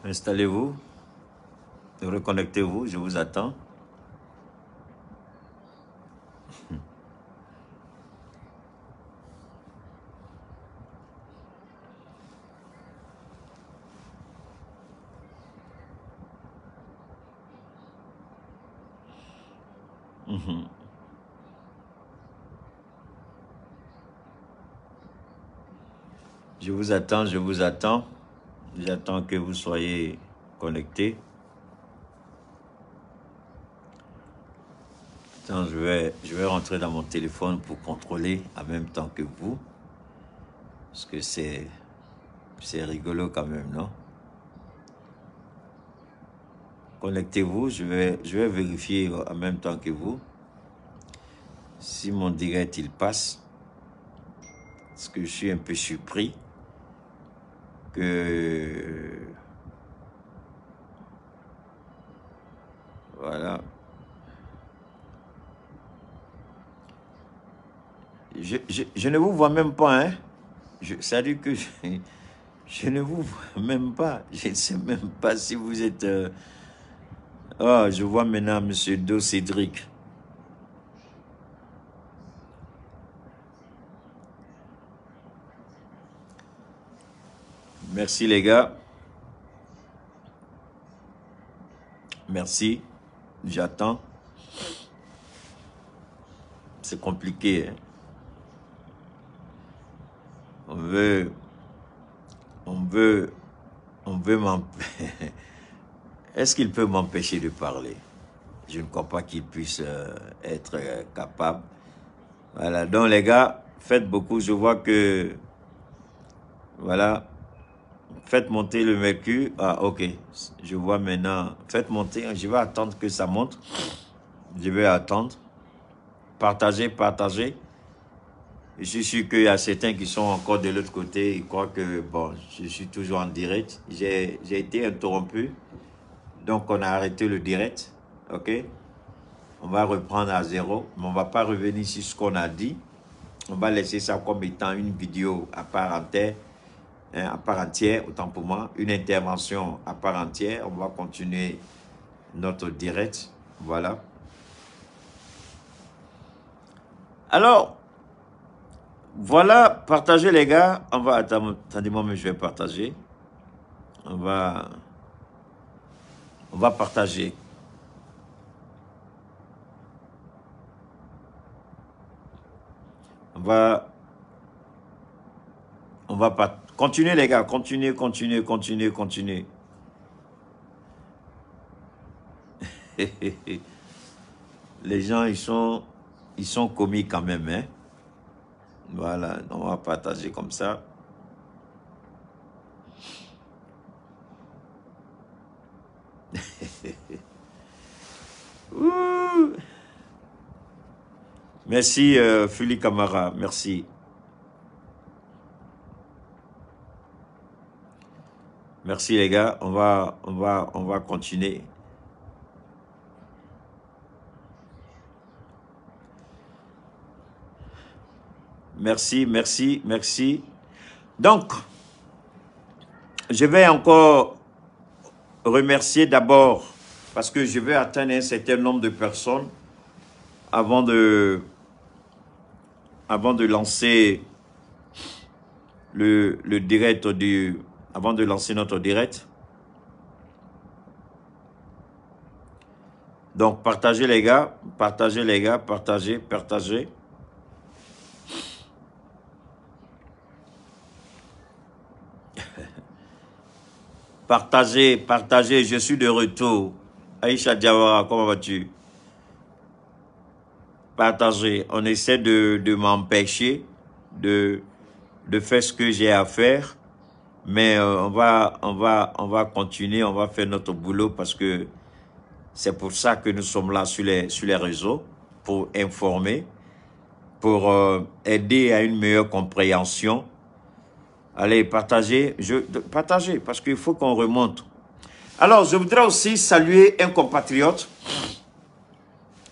Installez-vous, reconnectez-vous, je vous attends. Je vous attends, je vous attends. J'attends que vous soyez connectés. Attends, je vais rentrer dans mon téléphone pour contrôler en même temps que vous. Parce que c'est rigolo quand même, non? Connectez-vous, je vais vérifier en même temps que vous. Si mon direct il passe. Parce que je suis un peu surpris que... Voilà. Je ne vous vois même pas, hein. Ça dit que je ne vous vois même pas. Je ne sais même pas si vous êtes... Oh, je vois maintenant M. Do Cédric. Merci les gars. Merci. J'attends. C'est compliqué, hein. On veut m'empêcher. Est-ce qu'il peut m'empêcher de parler? Je ne crois pas qu'il puisse être capable. Voilà, donc les gars, faites beaucoup. Je vois que, voilà, faites monter le mercure. Ah, ok, je vois maintenant. Faites monter, je vais attendre que ça monte. Je vais attendre. Partagez, partagez. Je suis sûr qu'il y a certains qui sont encore de l'autre côté. Ils croient que, bon, je suis toujours en direct. J'ai été interrompu. Donc, on a arrêté le direct. OK? On va reprendre à zéro. Mais on ne va pas revenir sur ce qu'on a dit. On va laisser ça comme étant une vidéo à part entière. Hein, à part entière, autant pour moi. Une intervention à part entière. On va continuer notre direct. Voilà. Alors, voilà, partagez les gars. On va, attendez-moi, mais je vais partager. On va partager. On va pas continuer les gars, continuez. Les gens, ils sont comiques quand même, hein. Voilà, on va partager comme ça. Merci Fuli Camara, merci. Merci les gars, on va continuer. Merci. Donc, je vais encore remercier d'abord, parce que je vais atteindre un certain nombre de personnes avant de lancer le direct avant de lancer notre direct. Donc, partagez les gars, partagez. Partagez, je suis de retour. Aïcha Diawara, comment vas-tu? Partagez, on essaie de m'empêcher de faire ce que j'ai à faire, mais on va continuer, on va faire notre boulot parce que c'est pour ça que nous sommes là sur les réseaux, pour informer, pour aider à une meilleure compréhension. Allez, partagez, partagez, parce qu'il faut qu'on remonte. Alors, je voudrais aussi saluer un compatriote.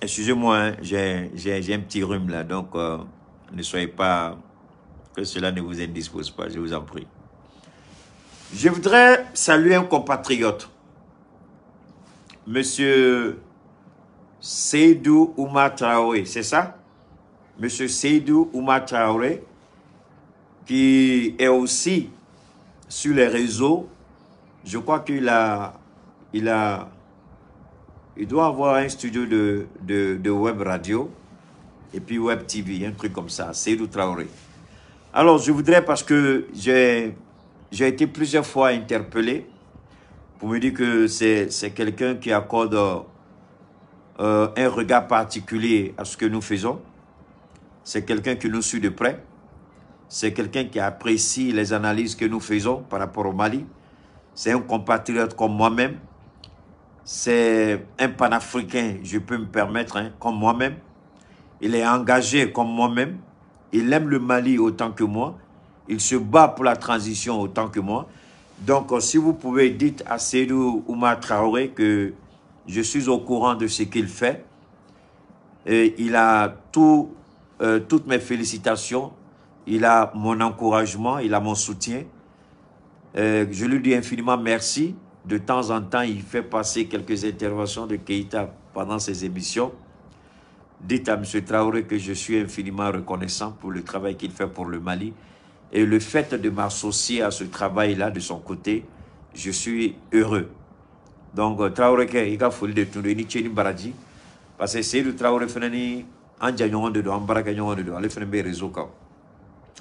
Excusez-moi, hein, j'ai un petit rhume là, donc Ne soyez pas... Que cela ne vous indispose pas, je vous en prie. Je voudrais saluer un compatriote. Monsieur Seydou Oumar Traoré, c'est ça? Monsieur Seydou Oumar Traoré, qui est aussi sur les réseaux. Je crois qu'il il doit avoir un studio de web radio et puis web TV, un truc comme ça, Seydou Traoré. Alors, je voudrais, parce que j'ai été plusieurs fois interpellé pour me dire que c'est quelqu'un qui accorde un regard particulier à ce que nous faisons. C'est quelqu'un qui nous suit de près. C'est quelqu'un qui apprécie les analyses que nous faisons par rapport au Mali. C'est un compatriote comme moi-même. C'est un panafricain, je peux me permettre, hein, comme moi-même. Il est engagé comme moi-même. Il aime le Mali autant que moi. Il se bat pour la transition autant que moi. Donc, si vous pouvez, dites à Seydou Oumar Traoré que je suis au courant de ce qu'il fait. Et il a toutes mes félicitations. Il a mon encouragement, il a mon soutien. Je lui dis infiniment merci. De temps en temps, il fait passer quelques interventions de Keïta pendant ses émissions. Dites à M. Traoré que je suis infiniment reconnaissant pour le travail qu'il fait pour le Mali. Et le fait de m'associer à ce travail-là de son côté, je suis heureux. Donc, Traoré, il a fallu de tout le monde Baradji. Parce que c'est le Traoré qui a fait un de Ambaraka de aller faire un réseau.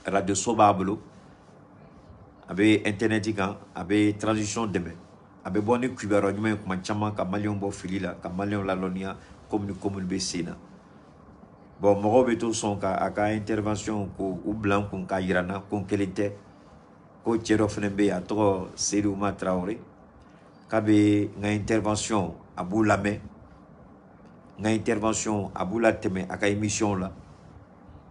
Radio Sobablo, avec Internet, avec transition demain. Avec bonne cuibaro, nous avons un chama, Kamalion Bofilila, Kamalion Lalonia, comme nous comme le Sénat. Bon, mɔgɔw bɛ to sɔn k'a ka intervention ko u bila kun k'a yira n na ko n kelen tɛ ko cɛ dɔ fana bɛ yen a tɔgɔ Seydou Oumar Traoré k'a bɛ n ka intervention a b'u lamɛn n ka intervention a b'u latɛmɛ a ka émission la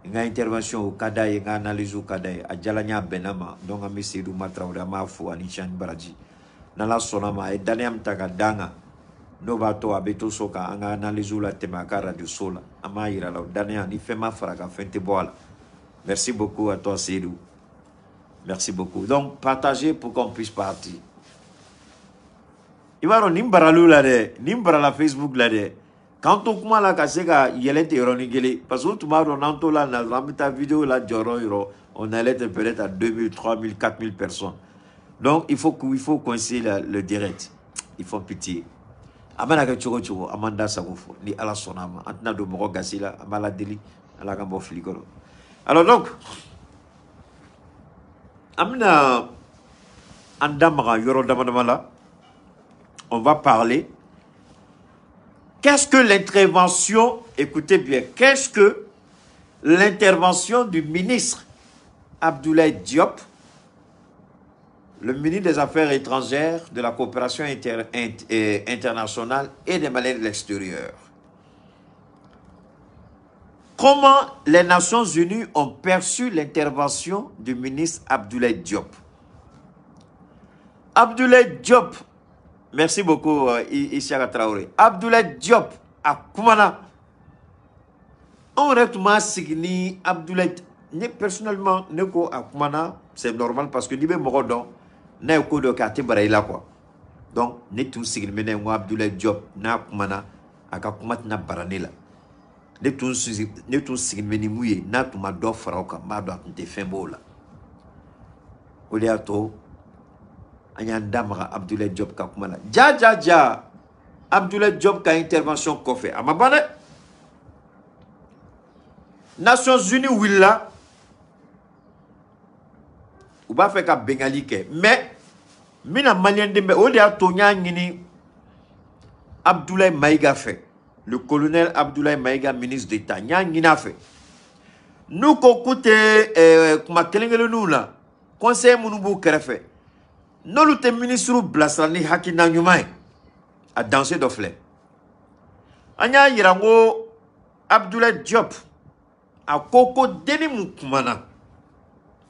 n ka intervention o ka d'a ye n ka analyse o ka d'a ye a diyala n ye a bɛnna ma donc an bɛ Seydou Oumar Traoré an b'a fo ani Chani Baraji n'Ala sɔnna ma a ye danaya min ta ka d'an kan. No bato abeto soka anga analyse la temaka radio sola ama ira la dania ni fema faraka fente boala. Merci beaucoup à toi Seydou. Merci beaucoup. Donc partagez pour qu'on puisse partir. Ibaro nimbaralu la de nimbara la Facebook la de quand on kuma la kaseka yelete ironigeli parce que tout maro nanto la na ramita vidéo la joro euro on allait peut-être à 2000 3000 4000 personnes. Donc il faut coincer le direct. Il faut pitié. Amana ka chogo chogo amanda sagofo ni ala sonama antina do moko gasila amala deli ala ka bo fligolo. Alors donc amna andamara yoro damadamala on va parler qu'est-ce que l'intervention, écoutez bien, qu'est-ce que l'intervention du ministre Abdoulaye Diop, le ministre des Affaires étrangères, de la coopération internationale et des Maliens de l'extérieur. Comment les Nations Unies ont perçu l'intervention du ministre Abdoulaye Diop? Abdoulaye Diop, merci beaucoup Isiaka Traoré. Abdoulaye Diop, à Koumana, on retrouve signé Abdoulaye, personnellement, Neko à Koumana, c'est normal parce que Nibé Morodon, n'a pas de quartier Baraïla quoi. Donc, n'est tout signé Abdoulaye Diop, n'a Koumana, à Kakumat n'a Baranela. N'est tout signé Mouye, n'a tout ma dof Farauka, ma doit te faire beau là. Oliato, Anyandamara Abdoulaye Diop Kakumala. Ja, Abdoulaye Diop ka intervention qu'on fait. Amabane, Nations Unies Willa, ou pas faire qu'à Bengali ke. Mais, mina malien de me, Oliato Nyangini, Abdoulaye Maïga fait. Le colonel Abdoulaye Maïga, ministre d'État, Nyangina fait. Nous, kokoute, kuma kelengele nous là, conseil Mounoubu Kerefe. Non, le ministre Blassani Hakina Nyumai a dansé d'offle. Anya Yirango Abdoulaye Diop a Koko Deni Moukoumana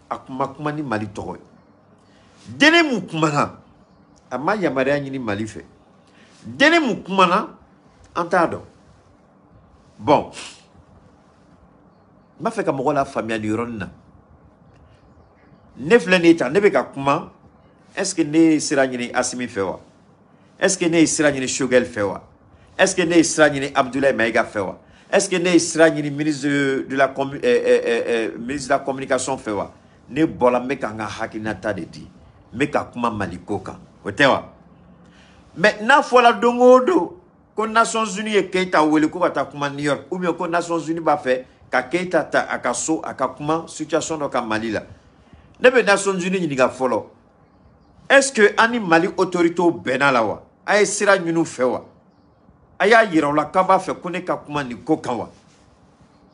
a Kumakumani Mali Toroy. Deni Moukoumana a Maya Mariani Malife. Deni Moukoumana Antado. Bon. m'a fait comme la famille Liron. Ne filɛ nin ta ne bɛ ka kuma est-ce que ne ye sira ɲini Asimi fɛ wa est-ce que ne ye sira ɲini Shogɛl fɛ wa est-ce que ne ye sira ɲini Abdoulaye Maïga fɛ wa est-ce que ne ye sira ɲini ministre de la communication fɛ wa ne bɔra n bɛ ka n ka hakilinata de di n bɛ ka kuma Mali ko kan o tɛ wa mais n'a fɔra don o don ko Nations Unies ye Keita wele ko ka taa kuma New York ou bien ko Nations Unies b'a fɛ ka Keita ta a ka so a ka kuma situation dɔ ka Mali la ne bɛ Nations Unies ɲininka fɔlɔ est-ce que ani Mali autorité bɛnna la wa a ye sira ɲini u fɛ wa a y'a yira u la k'a b'a fɛ ko ne ka kuma nin ko kan wa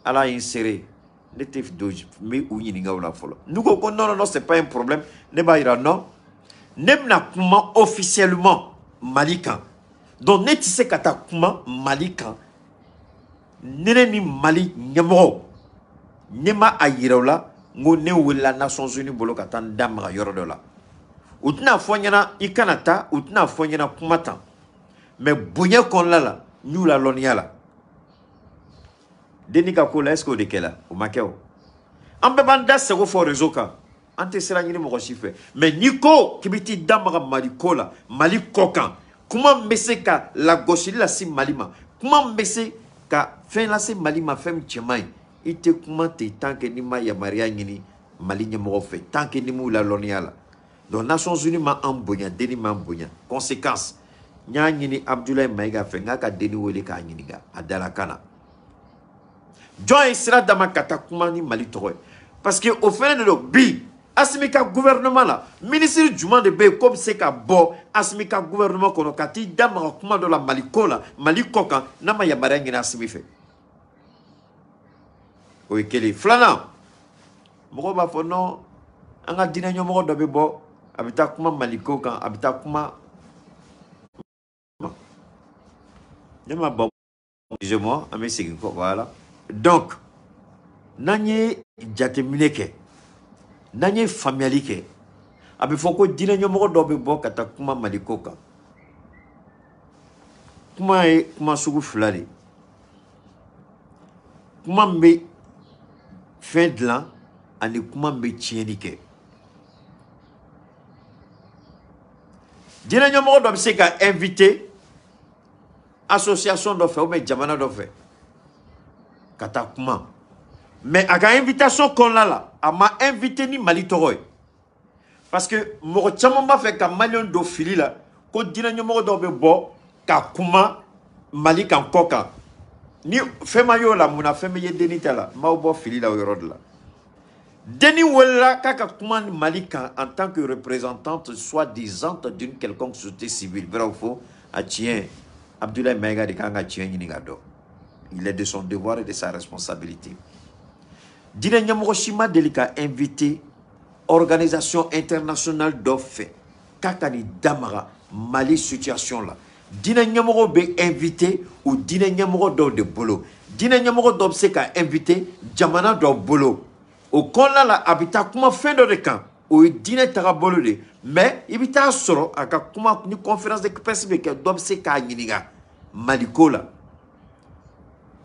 Ala ye n seere ne tɛ don n bɛ u ɲininka u la fɔlɔ n'u ko ko non non non c'est pas un problème ne b'a yira non ne bɛna kuma officiellement Mali kan donc ne tɛ se ka taa kuma Mali kan ne ni Mali ɲɛmɔgɔw ne ma a yira u la ngo ne wela Nations Unies bolo ka taa n da maga yɔrɔ dɔ la u tɛna fɔ ɲɛna i kana taa u tɛna fɔ ɲɛna kuma tan mais bonya kɔnɔna la n y'u la lɔnniya la denni ka ko la est ce que o de kɛla o ma kɛ o an bɛɛ b'an da sago fɔ réseau kan an tɛ sira ɲini mɔgɔ si fɛ mais n'i ko k'i bɛ t'i da maga Mali ko la Mali kɔ kan kuma min bɛ se ka lagosili lase Mali ma kuma min bɛ se ka fɛn lase Mali ma fɛn min cɛman ye i tɛ kuma ten tant que n'i ma yamaruya ɲini Mali ɲɛmɔgɔ fɛ tant que n'i m'u la lɔnniya la donc Nations Unies ma an bonya denni ma an bonya conséquence n y'a ɲini Abdoulaye Maïga fɛ n k'a ka denni wele k'a ɲininka a dalakan na jɔn ye sira d'a ma ka taa kuma ni Mali tɔgɔ ye parce que o fɛnɛ de don bi Asimi ka gouvernement la ministre jumɛn de bɛ yen ko bɛ se ka bɔ Asimi ka gouvernement kɔnɔ ka t'i da maga kuma dɔ la Mali ko la Mali kɔ kan n'a ma yamaruya ɲini Asimi fɛ o ye kelen filanan mɔgɔw b'a fɔ non an ka diinɛ ɲɛmɔgɔ dɔ bɛ bɔ a bɛ taa kuma Mali ko kan a bɛ taa kuma ne ma bɔ excusez-moi an bɛ segin kɔ voilà donc n'an ye jateminɛ kɛ n'an ye faamuyali kɛ a bɛ fɔ ko diinɛ ɲɛmɔgɔ dɔ bɛ bɔ ka taa kuma Mali ko kan kuma ye kuma sugu fila de kuma min bɛ fɛn dilan ani kuma min bɛ tiɲɛni kɛ diinɛ ɲɛmɔgɔ dɔ bɛ se ka invité association dɔ fɛ ou bien jamana dɔ fɛ ka taa kuma mais a ka invitation kɔnɔna la a ma invité ni Mali tɔgɔ ye parce que mɔgɔ caman b'a fɛ ka maliyɛn don fili la ko diinɛ ɲɛmɔgɔ dɔw bɛ bɔ ka kuma Mali kan kɔ kan ni fɛn ma y'o la mun na fɛn bɛ ye denni ta la n b'aw bɔ fili la o yɔrɔ de la denni welela k'a ka kuma Mali kan en tant que représentante soi-disant d'une quelconque société civile vrai ou faux a tiɲɛ Abdoulaye Maïga de kan ka tiɲɛ ɲini ka dɔn il est de son devoir et de sa responsabilité diinɛ ɲɛmɔgɔ si ma deli ka invité organisation internationale dɔ fɛ k'a ka nin da maga Mali situation la diinɛ ɲɛmɔgɔ bɛ invité o diinɛ ɲɛmɔgɔ dɔw de bolo diinɛ ɲɛmɔgɔ dɔ bɛ se ka invité jamana dɔ bolo o kɔnɔna la a bɛ taa kuma fɛn dɔ de kan o ye diinɛ tagabolo de mais i bɛ taa sɔrɔ a ka kuma ni conférence de presse bɛ kɛ dɔ bɛ se k'a ɲininka Mali ko la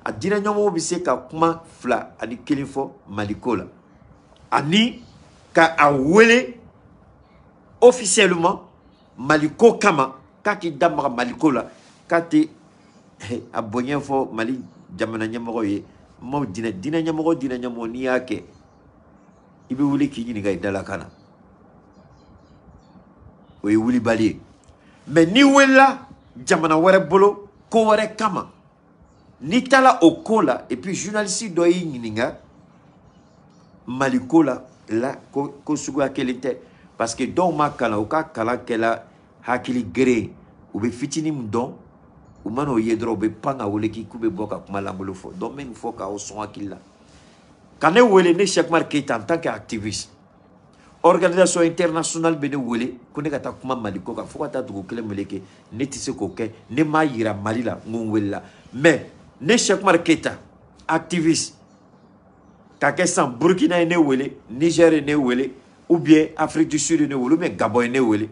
a diinɛ ɲɛmɔgɔ bɛ se ka kuma fila ani kelen fɔ Mali ko la ani ka a wele officiellement Mali ko kama k'a k'i da maga Mali ko la k'a tɛ a bonya fɔ Mali jamana ɲɛmɔgɔ ye maaw diinɛ ɲɛmɔgɔ n'i y'a kɛ i bɛ wuli k'i ɲininka i dalakan na o ye wulibali ye mais n'i wulila jamana wɛrɛ bolo ko wɛrɛ kama n'i taara o ko la et puis journaliste dɔ y'i ɲininka Mali ko la ko suguya kelen tɛ parce que dɔw ma kalan u ka kalan kɛla hakili gere u bɛ fitinin min dɔn u mana o ye dɔrɔn u bɛ pan ka wele k'u bɛ bɔ ka kuma lankolon fɔ donc n bɛ nin fɔ k'aw sɔn hakili la ka ne wele ne Cheikh Oumar Keita en tant qu'activiste organisation internationale bɛ ne wele ko ne ka taa kuma Mali ko kan fo ka taa dugu kelen meleke ne tɛ se k'o kɛ ne m'a yira Mali la n ko n welela mais ne Cheikh Oumar Keita activiste ka kɛ san Burkina ye ne wele Niger ye ne wele ou bien Afrique du Sud ye ne wele ou bien Gabon ye ne wele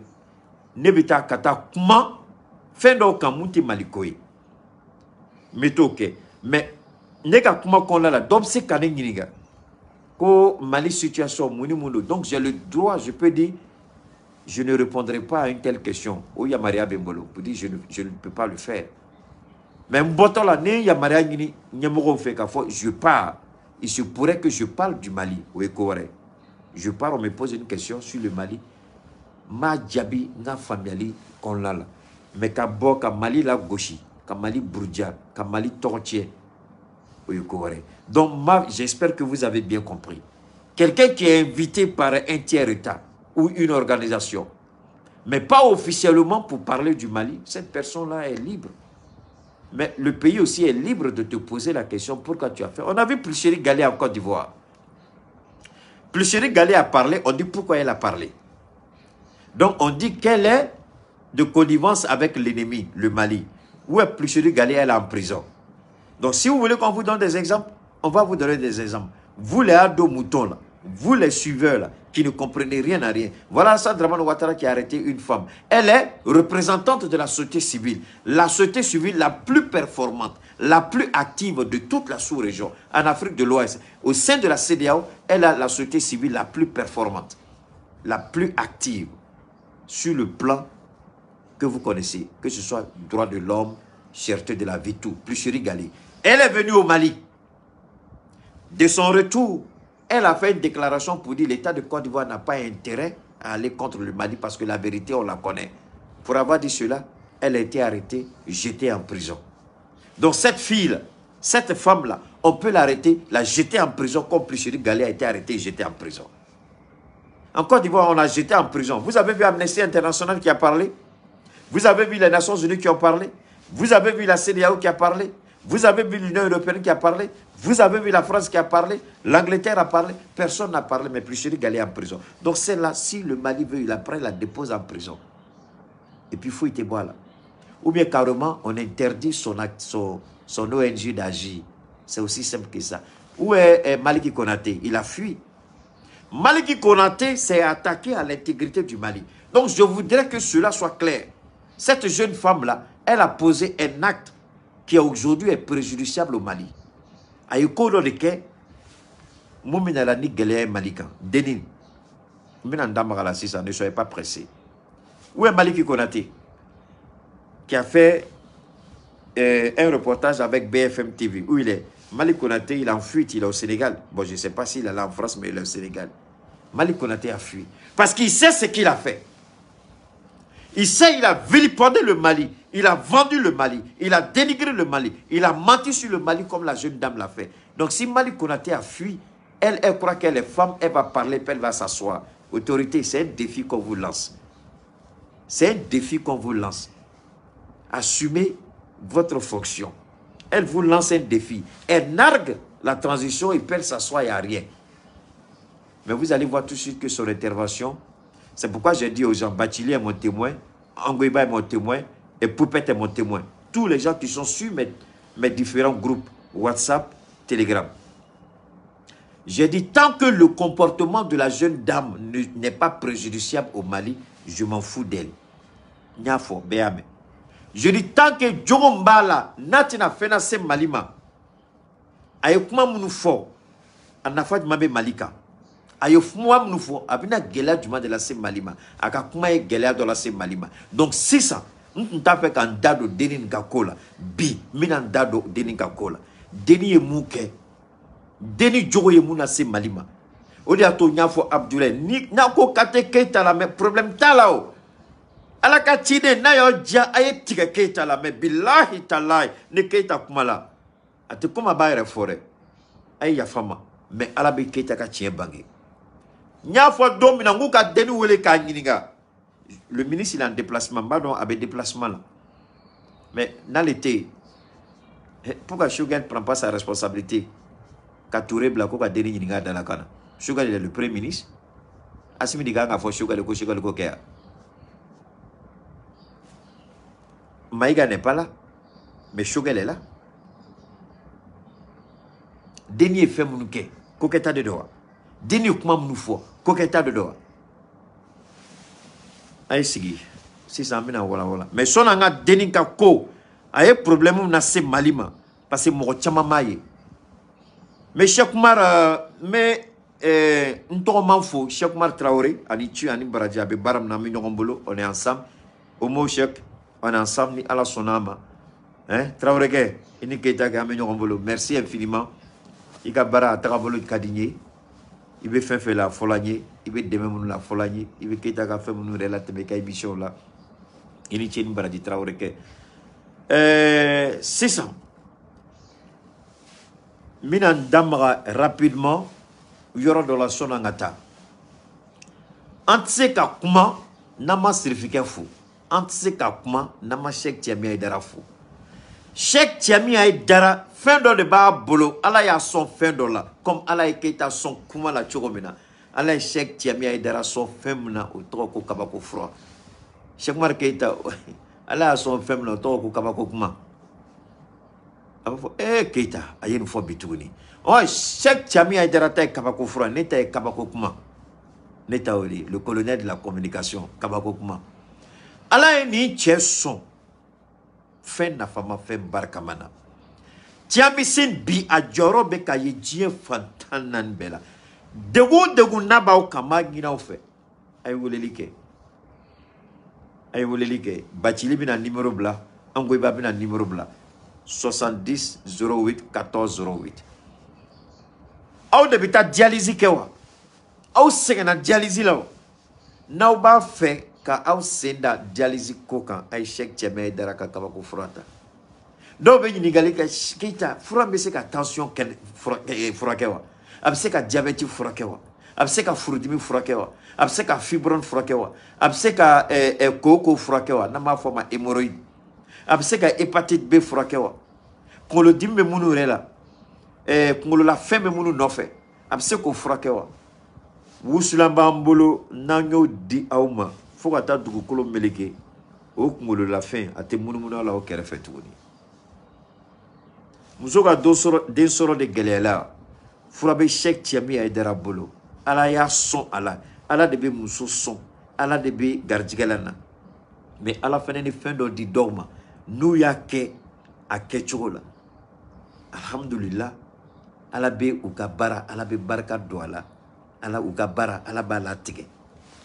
ne bɛ taa ka taa kuma fɛn dɔw kan mun tɛ Mali ko ye n bɛ t'o kɛ mais ne ka kuma kɔnɔna la dɔ bɛ se ka ne ɲininka ko Mali situation muni mundo. Donc j'ai le droit, je peux dire, je ne répondrai pas à une telle question. Ou Yamaria Bembolo, pour dire je ne peux pas le faire. Mais Mbotola, ne Yamaria Nini, Nyamoro Fekafo, je pars. Il se pourrait que je parle du Mali, ou Ekore. Je pars, on me pose une question sur le Mali. Ma Djabi, na familiali, qu'on l'a là. Mais ka Mali la gauchi, ka Mali Bourdja, ka Mali Tortier, ou Ekore. Donc, j'espère que vous avez bien compris. Quelqu'un qui est invité par un tiers-État ou une organisation, mais pas officiellement pour parler du Mali, cette personne-là est libre. Mais le pays aussi est libre de te poser la question pourquoi tu as fait. On a vu Pulchéri Galé en Côte d'Ivoire. Pulchéri Galé a parlé, on dit pourquoi elle a parlé. Donc on dit qu'elle est de connivence avec l'ennemi, le Mali. Où est Pulchéri Galé, elle est en prison. Donc si vous voulez qu'on vous donne des exemples, on va vous donner des exemples. Vous les ados moutons là, vous les suiveurs là, qui ne comprenez rien à rien. Voilà ça, Dramane Ouattara qui a arrêté une femme. Elle est représentante de la société civile. La société civile la plus performante, la plus active de toute la sous-région, en Afrique de l'Ouest. Au sein de la CEDEAO, elle a la société civile la plus performante, la plus active, sur le plan que vous connaissez, que ce soit droit de l'homme, cherté de la vie, tout. Pulchéri Galé. Elle est venue au Mali. De son retour, elle a fait une déclaration pour dire que l'État de Côte d'Ivoire n'a pas intérêt à aller contre le Mali parce que la vérité, on la connaît. Pour avoir dit cela, elle a été arrêtée, jetée en prison. Donc cette fille, cette femme-là, on peut l'arrêter, la jeter en prison comme Pulchéri Galé a été arrêté et jeté en prison. En Côte d'Ivoire, on a jeté en prison. Vous avez vu Amnesty International qui a parlé? Vous avez vu les Nations Unies qui ont parlé? Vous avez vu la CEDEAO qui a parlé? Vous avez vu l'Union européenne qui a parlé? Vous avez vu la France qui a parlé? L'Angleterre a parlé? Personne n'a parlé, mais Pulchéri Galé est en prison. Donc celle-là, si le Mali veut, il après la dépose en prison. Et puis il faut y boire là. Ou bien carrément, on interdit son ONG d'agir. C'est aussi simple que ça. Où est Maliki Konaté? Il a fui. Maliki Konaté s'est attaqué à l'intégrité du Mali. Donc je voudrais que cela soit clair. Cette jeune femme-là, elle a posé un acte qui aujourd'hui est préjudiciable au Mali. Aïko de ke, Mouminala ni Gelé Malika, Denin. Minandamagala, si ça ne soyez pas pressé. Où est Maliki Konaté? Qui a fait un reportage avec BFM TV. Où il est? Malik Konaté, il est en fuite, il est au Sénégal. Bon, je ne sais pas s'il est là en France, mais il est au Sénégal. Malik Konaté a fui. Parce qu'il sait ce qu'il a fait. Il sait, il a vilipendé le Mali. Il a vendu le Mali. Il a dénigré le Mali. Il a menti sur le Mali comme la jeune dame l'a fait. Donc si Malik Konaté a fui, elle croit qu'elle est femme, elle va parler, puis elle va s'asseoir. Autorité, c'est un défi qu'on vous lance. C'est un défi qu'on vous lance. Assumez votre fonction. Elle vous lance un défi. Elle nargue la transition et peut s'asseoir, il n'y a rien. Mais vous allez voir tout de suite que son intervention, c'est pourquoi j'ai dit aux gens, Bachili est mon témoin, Angoiba est mon témoin, et Poupette est mon témoin. Tous les gens qui sont sur mes différents groupes, WhatsApp, Telegram. J'ai dit, tant que le comportement de la jeune dame n'est pas préjudiciable au Mali, je m'en fous d'elle. Nyafo, Béame. Je dis, tant que Djogo Mbala, Natina Fena Se Malima, Ayokuma Mounufo, Anafat Mabe Malika, Ayofuma Mounufo, Abina Gela Djuma de la Se Malima, Akakuma Gela de la Se Malima. Donc, c'est ça. Nous avons fait un dado Denin Gakola, Bi, Minan dado Denin Gakola, Deni Mouke, Deni Djogo Yemuna Se Malima. Odiato Nyafo Abdoulaye, Nako Kate Keita la même problème talao. Ala ka tine na yo dia aye tika Keita la me billahi talai ne Keita kumala ate kuma ba yere fore ay ya fama mais ala be Keita ka tien bangi nya fo domina nguka deni wele ka nyininga le ministre il est en déplacement badon avec déplacement là mais dans l'été pourquoi Choguel ne prend pas sa responsabilité ka Touré Blako ka deni nyininga dans la kana Choguel est le premier ministre Assimi diga nga fo Choguel ko kea Maïga n'est pas là, mais Choguel est là. Deni fait mounouke, koketa de doa. Deni okuma mounoufo, koketa de doa. Aïe sigi, 600 000 wala. Mais son anga deni ka ko, aye problème na se malima, parce que mo chama maye. Mais Cheikh Oumar, mais Ntoman fo Cheikh Oumar Traoré ani tu ani Baraji abe baram na mi ɲɔgɔn bolo, on est ensemble. Omo Cheikh, on est ensemble ni ala sonama. Hein, Traoré ke ini Keita ke ami ɲɔgɔn bolo. Merci infiniment. I ka bara a taga bolo ka di n ye. I bɛ fɛn fɛn la fɔla n ye, i bɛ dɛmɛ minnu la fɔla n ye, i bɛ Keita ka fɛn minnu yɛrɛ la tɛmɛ i ka émission la. I ni ce ni Baraji Traoré kɛ. Sisan n bɛna n da maga rapidement yɔrɔ dɔ la sɔnni an ka taa. An tɛ se ka kuma n'an ma Sirifikɛ fo, an tɛ se ka kuma n'an ma Cheikh Thiami Aidara fo. Cheikh Thiami Aidara fɛn dɔ de b'a bolo, Ala y'a sɔn fɛn dɔ la, comme Ala ye Keita sɔn kuma la cogo min na, Ala ye Cheikh Thiami Aidara sɔn fɛn min na o tɔgɔ ko kabako fura. Cheikh Oumar Keita Ala y'a sɔn fɛn min na o tɔgɔ ko kabako kuma. A b'a fɔ Keita a ye nin fɔ bi tuguni. Cheikh Thiami Aidara ta ye kabako fura, ne ta ye kabako kuma. Ne ta oli le colonel de la communication kabako kuma. Ala ye nin cɛ sɔn fɛn nafama fɛn barikama na. Thiami Sine bi a jɔyɔrɔ bɛ ka ye diɲɛ fantan naani bɛɛ la. Degun degun n'a b'aw kan m'a ɲini aw fɛ. A ye weleli kɛ. A ye weleli kɛ. Bacili bɛna numéro bila, Angoiba bɛna numéro bila. 70 08 14 08. Aw de bɛ taa dialyse kɛ wa? Aw sɛgɛnna dialyse la wa? N'aw b'a fɛ ka aw sen da dialyse ko kan, a ye Cheikh Thiami Aidara ka kabako fura ta. Dɔw bɛ ɲininkali kɛ, Keita fura bɛ se ka tension furakɛ wa? A bɛ se ka diabète furakɛ wa? A bɛ se ka furudimi furakɛ wa? A bɛ se ka fibrome furakɛ wa? A bɛ se ka koko furakɛ wa? N'an b'a fɔ o ma hémorroïde. A bɛ se ka hépatite B furakɛ wa? Kunkolodimi bɛ minnu yɛrɛ la, kunkololafɛn bɛ minnu nɔfɛ, a bɛ se k'o furakɛ wa? Wusulan b'an bolo n'an y'o di aw ma fo ka taa dugukolo meleke, o kunkololafɛn a tɛ munumunu a la o kɛrɛfɛ tuguni. Muso ka den sɔrɔ de gɛlɛyala, fura bɛ Cheikh Thiami Aidara bolo. Ala y'a sɔn a la, Ala de bɛ muso sɔn, Ala de bɛ garijɛgɛ la na. Mais Ala fana ni fɛn dɔ di dɔw ma, n'u y'a kɛ a kɛcogo la. Alhamdulillah, Ala bɛ u ka baara, Ala bɛ barika don a la. Ala u ka baara, Ala b'a latigɛ.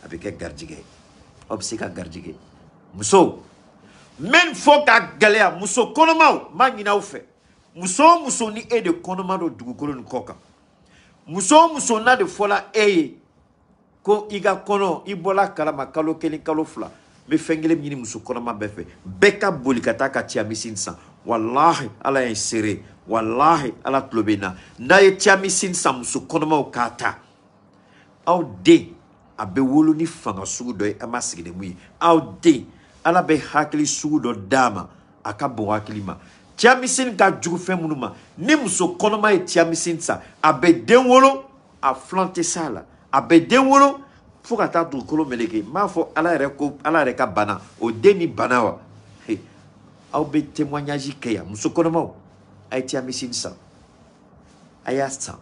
A bɛ kɛ garijɛgɛ ye. Aw bɛ se ka garijɛgɛ. Muso, même fo ka gɛlɛya, muso kɔnɔmaw, n b'a ɲini aw fɛ. Muso o muso ni e de kɔnɔma don dugukolo nin kɔ kan. Muso o muso n'a de fɔla e ye ko i ka kɔnɔ, i bɔla kalama kalo kelen kalo fila, n bɛ fɛn kelen ɲini muso kɔnɔma bɛɛ fɛ. Bɛɛ ka boli ka taa ka Thiami Sine san. Wallahi Ala ye n seere. Wallahi Ala tulo bɛ n na. N'a ye Thiami Sine san muso kɔnɔmaw k'a ta. Aw den a bɛ wolo ni fanga sugu dɔ ye, a ma sigi ni mun ye. Aw den Ala bɛ hakili sugu dɔ d'a ma, a ka bon hakili ma. Thiami Sine ka jugu fɛn minnu ma, ni muso kɔnɔma ye Thiami Sine san, a bɛ den wolo, a filan tɛ s'a la. A bɛ den wolo fo ka taa dugukolo meleke. N b'a fɔ Ala yɛrɛ ka bana, o den ni bana wa? Aw bɛ témoignage kɛ yan, muso kɔnɔmaw, a ye Thiami Sine san. A y'a san.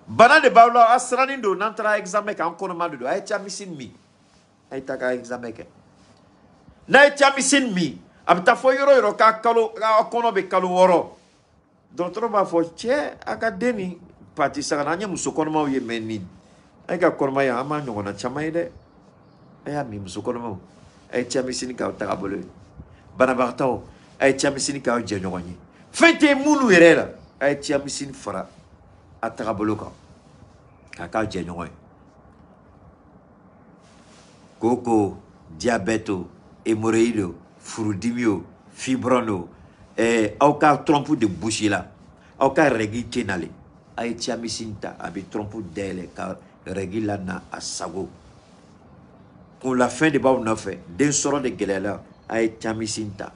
Bana de b'aw la, a sirannen don n'an taara examen kɛ, an kɔnɔma de don, a ye Thiami Sine min. A ye taa ka examen kɛ. N'a ye Thiami Sine min, a bɛ taa fɔ yɔrɔ yɔrɔ k'a kɔnɔ bɛ kalo 6. Dɔgɔtɔrɔ b'a fɔ cɛ a ka den ni pati sagana, an ye muso kɔnɔmaw ye mais nin a ye ka kɔnɔmaya an m'a ɲɔgɔnna caman ye dɛ. A y'a min muso kɔnɔmaw, a ye Thiami Sine k'aw tagabolo ye. Banabagatɔw, a ye Thiami Sine k'aw jɛɲɔgɔn ye. Fɛn tɛ minnu yɛrɛ la, a ye Thiami Sine fara a tagabolo kan k'a k'aw jɛɲɔgɔn ye. Koko, diabète o, hémorroïde o, furudimi o, fibrome o, aw ka trompe de bouche la, aw ka règle tɛ nalen, a ye Thiami Sine ta, a bɛ trompe dayɛlɛ ka règle la na a sago. Kunkololafɛn de b'aw nɔfɛ, den sɔrɔ de gɛlɛyala, a ye Thiami Sine ta.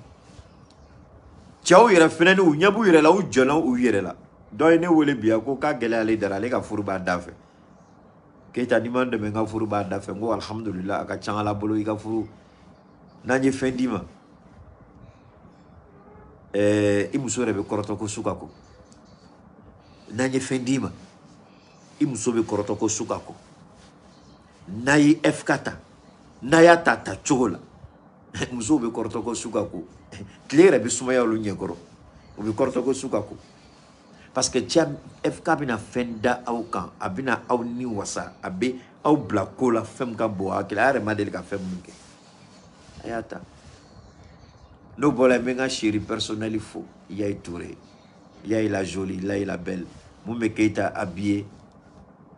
Cɛw yɛrɛ fɛnɛ ni u ɲɛ b'u yɛrɛ la, u jɔlen u yɛrɛ la. Dɔ ye ne wele bi ko k'a gɛlɛyalen dara, ale ka furu b'a da fɛ. Keita n'i ma dɛmɛ n ka furu b'a da fɛ, n ko alhamdulillah a ka ca Ala bolo i ka furu. N'an ye fɛn d'i ma, i muso yɛrɛ bɛ kɔrɔtɔ ko su ka ko. N'an ye fɛn d'i ma, i muso bɛ kɔrɔtɔ ko su ka ko. N'a ye FK ta, n'a y'a ta cogo la, musow bɛ kɔrɔtɔ ko su ka ko. Tile yɛrɛ bɛ sumaya olu ɲɛkɔrɔ, u bɛ kɔrɔtɔ ko su ka ko. Parce que FK bina fenda au kan, abina au ni wasa, abe au blako la femme ka boa, que la remade ka femme munke. Ayata. Nous bolé menga chéri personnel il faut. Il y a Touré. Il y a la jolie, il y a la belle. Moumé Keita habillé.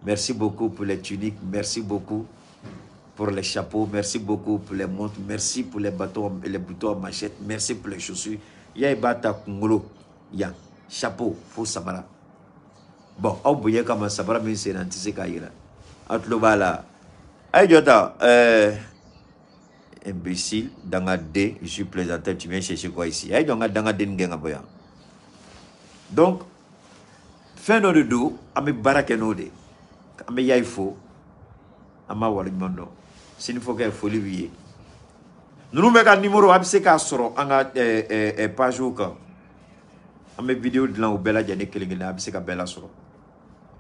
Merci beaucoup pour les tuniques, merci beaucoup pour les chapeaux, merci beaucoup pour les montres, merci pour les bâtons, les boutons à machette, merci pour les chaussures. Il y a bata kungolo, il y a chapeau, faux sabara. Bon, au bout comme sabara, mais c'est un tissé kaira. Atloba là. Aïe, Jota, imbécile, dans un D, je suis plaisanteur, tu viens chercher quoi ici? Aïe, dans un D, n'genga boya. Donc, fin de dos, ame barakenode, ame yaifo, ama walimondo. S'il faut qu'il faut lui. Nous mettons un numéro abseka soro anga page ou quand. Ame vidéo de l'an ou bella jane kelingena abseka bella soro.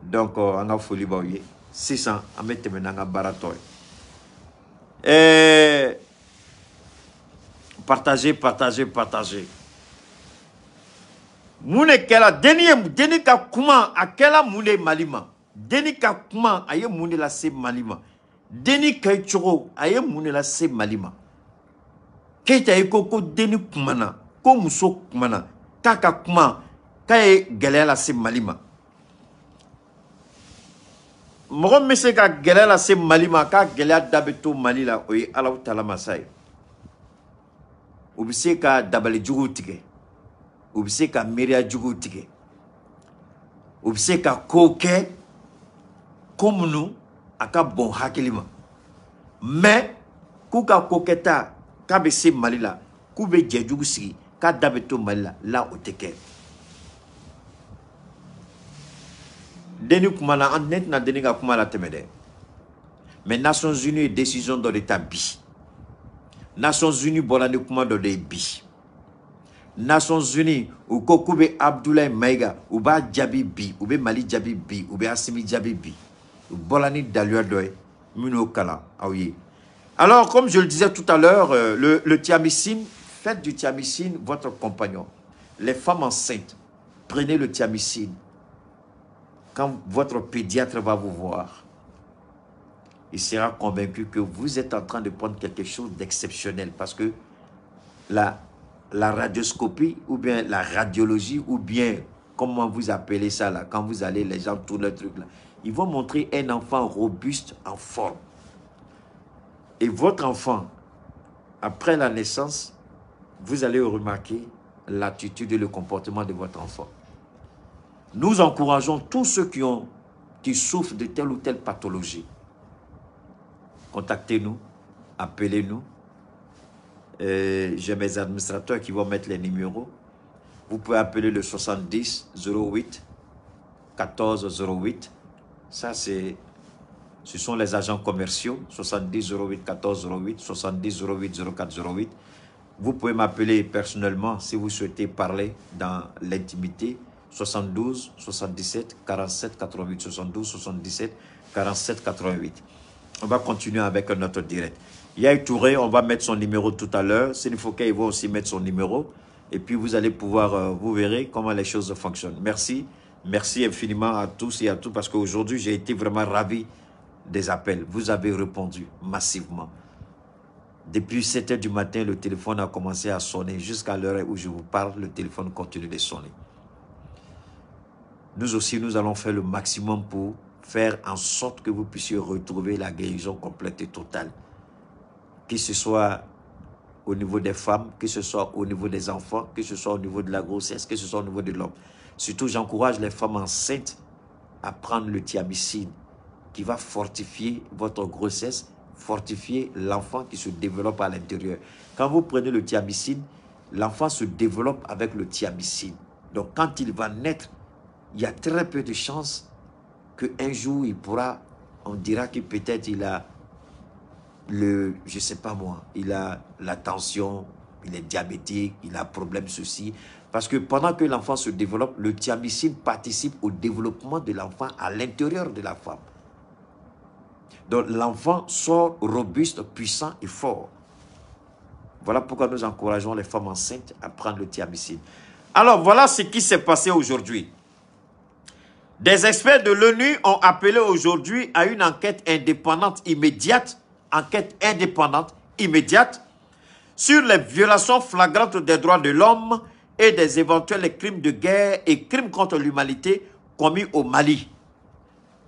Donc anga folie baoye 600 ame temenanga baratoy. Partagez. Moune kela deni ka kuma akela moune malima. Deni ka kuma aye moune la se malima. Deni kay choro aye moune la se malima. Keita eko ko deni kumana ko muso kumana kaka kuma kaye gele la se malima. Mogo mese ka gele la se malima ka gele dabeto malila oye alaw talamasay. Ubise ka dabali jugu tige. Ubise ka miria jugu tige. Ubise ka koke komunu aka bon hakilima. Mais kuka koketa kabe se malila kube jejugu sigi ka dabeto malila la oteke. Deni kumana en net na deni ka kumala temede. Mais Nations Unies décision dans l'état bi. Nations Unies bolane kuma do de bi. Nations Unies ou kokube Abdoulaye Maïga ou ba jabi bi ou be Mali jabi bi ou be Assimi jabi bi. Bolani dalua doy mino kala aouye. Alors comme je le disais tout à l'heure, le thiamicine, faites du thiamicine votre compagnon. Les femmes enceintes, prenez le thiamicine. Quand votre pédiatre va vous voir, il sera convaincu que vous êtes en train de prendre quelque chose d'exceptionnel parce que la radioscopie ou bien la radiologie ou bien comment vous appelez ça là, quand vous allez, les gens tournent le truc là, ils vont montrer un enfant robuste en forme. Et votre enfant, après la naissance, vous allez remarquer l'attitude et le comportement de votre enfant. Nous encourageons tous ceux qui souffrent de telle ou telle pathologie. Contactez-nous, appelez-nous. J'ai mes administrateurs qui vont mettre les numéros. Vous pouvez appeler le 70 08 14 08. Ça, ce sont les agents commerciaux. 70 08 14 08, 70 08 04 08. Vous pouvez m'appeler personnellement si vous souhaitez parler dans l'intimité. 72 77 47 88. 72 77 47 88. On va continuer avec notre direct. Yaya Touré, on va mettre son numéro tout à l'heure. S'il faut qu'il va aussi mettre son numéro. Et puis vous allez pouvoir, vous verrez comment les choses fonctionnent. Merci. Merci infiniment à tous et à toutes parce qu'aujourd'hui, j'ai été vraiment ravi des appels. Vous avez répondu massivement. Depuis 7 h du matin, le téléphone a commencé à sonner. Jusqu'à l'heure où je vous parle, le téléphone continue de sonner. Nous aussi, nous allons faire le maximum pour faire en sorte que vous puissiez retrouver la guérison complète et totale. Que ce soit au niveau des femmes, que ce soit au niveau des enfants, que ce soit au niveau de la grossesse, que ce soit au niveau de l'homme. Surtout, j'encourage les femmes enceintes à prendre le thiamicine qui va fortifier votre grossesse, fortifier l'enfant qui se développe à l'intérieur. Quand vous prenez le thiamicine, l'enfant se développe avec le thiamicine. Donc, quand il va naître, il y a très peu de chances qu'un jour, il pourra, on dira que peut-être il a je sais pas moi, il a la tension, il est diabétique, il a problème ceci. Parce que pendant que l'enfant se développe, le thiamicine participe au développement de l'enfant à l'intérieur de la femme. Donc l'enfant sort robuste, puissant et fort. Voilà pourquoi nous encourageons les femmes enceintes à prendre le thiamicine. Alors voilà ce qui s'est passé aujourd'hui. Des experts de l'ONU ont appelé aujourd'hui à une enquête indépendante immédiate, sur les violations flagrantes des droits de l'homme et des éventuels crimes de guerre et crimes contre l'humanité commis au Mali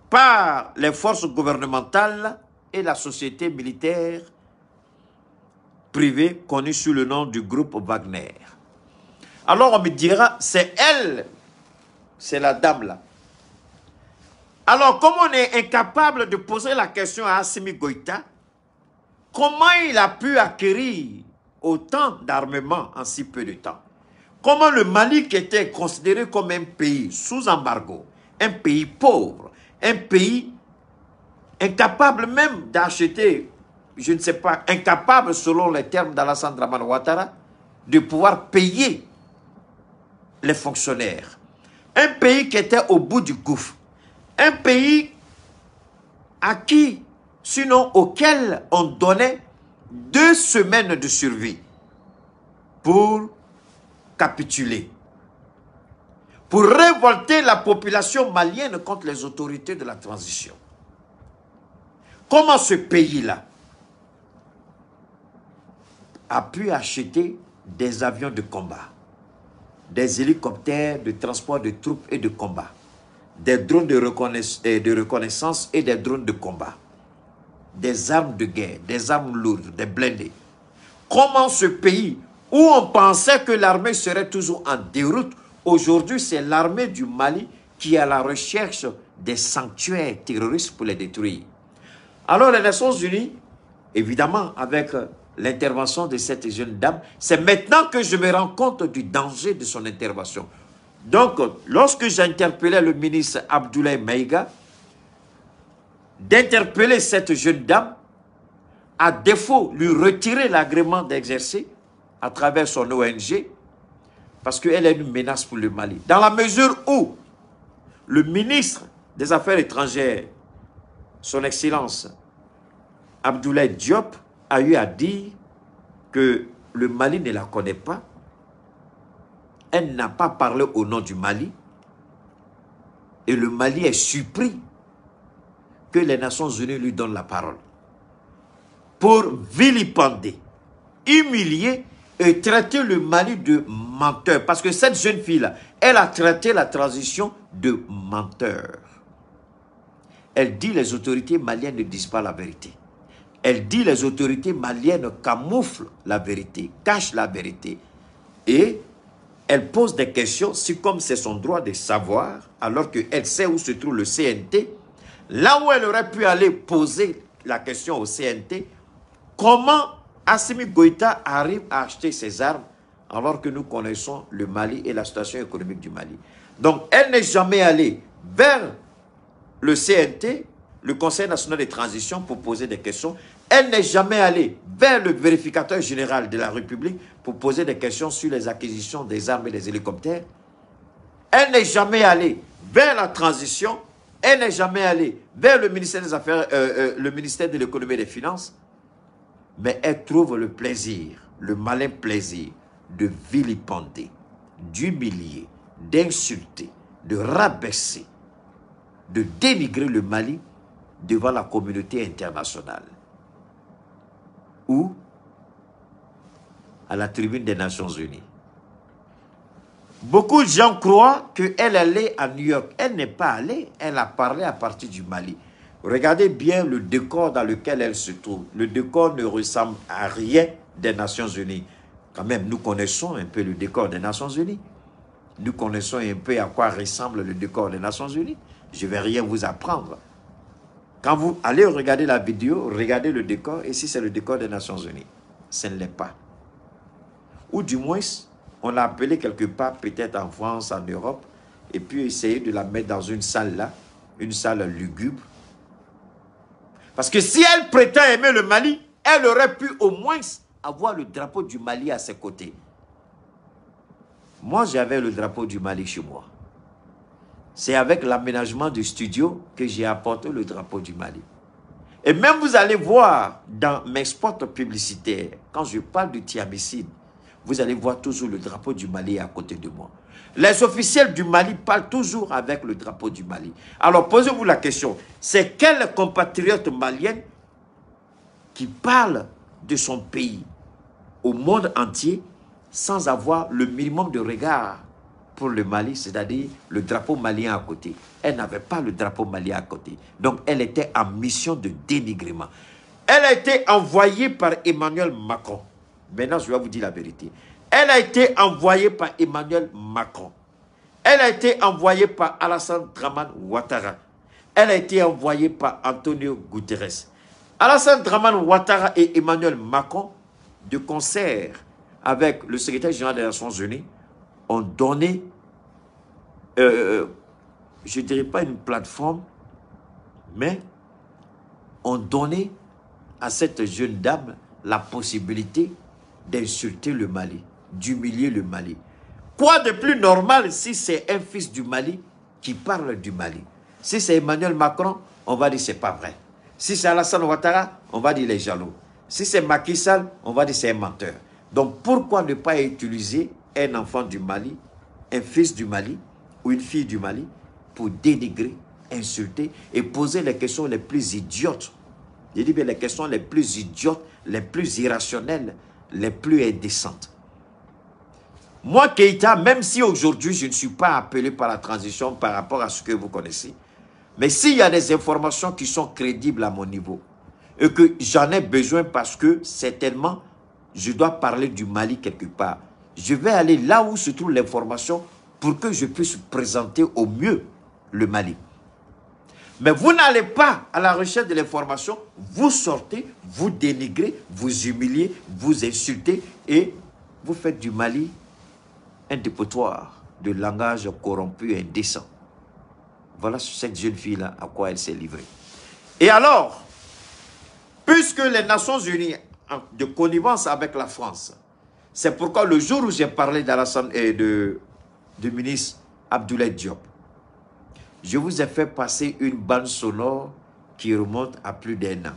par les forces gouvernementales et la société militaire privée connue sous le nom du groupe Wagner. Alors on me dira, c'est elle, c'est la dame là. Alors comme on est incapable de poser la question à Assimi Goïta, comment il a pu acquérir autant d'armements en si peu de temps? Comment le Mali, qui était considéré comme un pays sous embargo, un pays pauvre, un pays incapable même d'acheter, je ne sais pas, incapable selon les termes d'Alassane Dramane Ouattara, de pouvoir payer les fonctionnaires. Un pays qui était au bout du gouffre. Un pays à qui, sinon auquel on donnait 2 semaines de survie pour capituler, pour révolter la population malienne contre les autorités de la transition. Comment ce pays-là a pu acheter des avions de combat, des hélicoptères de transport de troupes et de combat, des drones de reconnaissance et des drones de combat, des armes de guerre, des armes lourdes, des blindés? Comment ce pays, où on pensait que l'armée serait toujours en déroute, aujourd'hui c'est l'armée du Mali qui est à la recherche des sanctuaires terroristes pour les détruire? Alors les Nations Unies, évidemment avec l'intervention de cette jeune dame, c'est maintenant que je me rends compte du danger de son intervention. Donc, lorsque j'interpellais le ministre Abdoulaye Maïga, d'interpeller cette jeune dame, à défaut, lui retirer l'agrément d'exercer à travers son ONG, parce qu'elle est une menace pour le Mali. Dans la mesure où le ministre des Affaires étrangères, son Excellence Abdoulaye Diop, a eu à dire que le Mali ne la connaît pas. Elle n'a pas parlé au nom du Mali. Et le Mali est surpris que les Nations Unies lui donnent la parole pour vilipender, humilier et traiter le Mali de menteur. Parce que cette jeune fille-là, elle a traité la transition de menteur. Elle dit les autorités maliennes ne disent pas la vérité. Elle dit les autorités maliennes camouflent la vérité, cachent la vérité. Et elle pose des questions, si comme c'est son droit de savoir, alors qu'elle sait où se trouve le CNT, là où elle aurait pu aller poser la question au CNT, comment Assimi Goïta arrive à acheter ses armes alors que nous connaissons le Mali et la situation économique du Mali. Donc, elle n'est jamais allée vers le CNT, le Conseil national de transition, pour poser des questions. Elle n'est jamais allée vers le vérificateur général de la République pour poser des questions sur les acquisitions des armes et des hélicoptères. Elle n'est jamais allée vers la transition. Elle n'est jamais allée vers le ministère des Affaires, le ministère de l'économie et des finances. Mais elle trouve le plaisir, le malin plaisir de vilipender, d'humilier, d'insulter, de rabaisser, de dénigrer le Mali devant la communauté internationale. Ou à la tribune des Nations Unies. Beaucoup de gens croient qu'elle allait à New York. Elle n'est pas allée, elle a parlé à partir du Mali. Regardez bien le décor dans lequel elle se trouve. Le décor ne ressemble à rien des Nations Unies. Quand même, nous connaissons un peu le décor des Nations Unies. Nous connaissons un peu à quoi ressemble le décor des Nations Unies. Je ne vais rien vous apprendre. Quand vous allez regarder la vidéo, regardez le décor, et si c'est le décor des Nations Unies, ce ne l'est pas. Ou du moins, on l'a appelé quelque part, peut-être en France, en Europe, et puis essayer de la mettre dans une salle là, une salle lugubre. Parce que si elle prétend aimer le Mali, elle aurait pu au moins avoir le drapeau du Mali à ses côtés. Moi, j'avais le drapeau du Mali chez moi. C'est avec l'aménagement du studio que j'ai apporté le drapeau du Mali. Et même vous allez voir dans mes spots publicitaires, quand je parle du thiamicide, vous allez voir toujours le drapeau du Mali à côté de moi. Les officiels du Mali parlent toujours avec le drapeau du Mali. Alors posez-vous la question, c'est quel compatriote malien qui parle de son pays au monde entier sans avoir le minimum de regard pour le Mali, c'est-à-dire le drapeau malien à côté. Elle n'avait pas le drapeau malien à côté. Donc, elle était en mission de dénigrement. Elle a été envoyée par Emmanuel Macron. Maintenant, je vais vous dire la vérité. Elle a été envoyée par Emmanuel Macron. Elle a été envoyée par Alassane Dramane Ouattara. Elle a été envoyée par Antonio Guterres. Alassane Dramane Ouattara et Emmanuel Macron, de concert avec le secrétaire général des Nations Unies, ont donné, je ne dirais pas une plateforme, mais ont donné à cette jeune dame la possibilité d'insulter le Mali, d'humilier le Mali. Quoi de plus normal si c'est un fils du Mali qui parle du Mali? Si c'est Emmanuel Macron, on va dire c'est pas vrai. Si c'est Alassane Ouattara, on va dire les jaloux. Si c'est Macky Sall, on va dire c'est un menteur. Donc pourquoi ne pas utiliser un enfant du Mali, un fils du Mali ou une fille du Mali pour dénigrer, insulter et poser les questions les plus idiotes? Je dis bien les questions les plus idiotes, les plus irrationnelles, les plus indécentes. Moi, Keïta, même si aujourd'hui je ne suis pas appelé par la transition par rapport à ce que vous connaissez, mais s'il y a des informations qui sont crédibles à mon niveau et que j'en ai besoin parce que certainement je dois parler du Mali quelque part, je vais aller là où se trouve l'information pour que je puisse présenter au mieux le Mali. Mais vous n'allez pas à la recherche de l'information, vous sortez, vous dénigrez, vous humiliez, vous insultez et vous faites du Mali un dépotoir de langage corrompu et indécent. Voilà cette jeune fille-là à quoi elle s'est livrée. Et alors, puisque les Nations Unies, de connivence avec la France, c'est pourquoi le jour où j'ai parlé d'Alassane et du ministre Abdoulaye Diop, je vous ai fait passer une bande sonore qui remonte à plus d'1 an.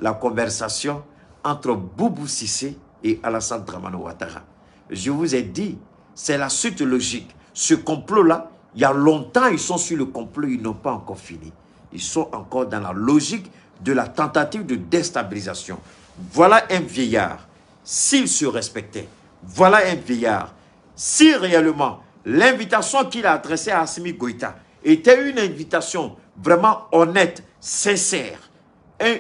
La conversation entre Boubou Cissé et Alassane Dramane Ouattara. Je vous ai dit, c'est la suite logique. Ce complot-là, il y a longtemps, ils sont sur le complot, ils n'ont pas encore fini. Ils sont encore dans la logique de la tentative de déstabilisation. Voilà un vieillard, s'il se respectait. Voilà un vieillard. Si réellement l'invitation qu'il a adressée à Assimi Goïta était une invitation vraiment honnête, sincère,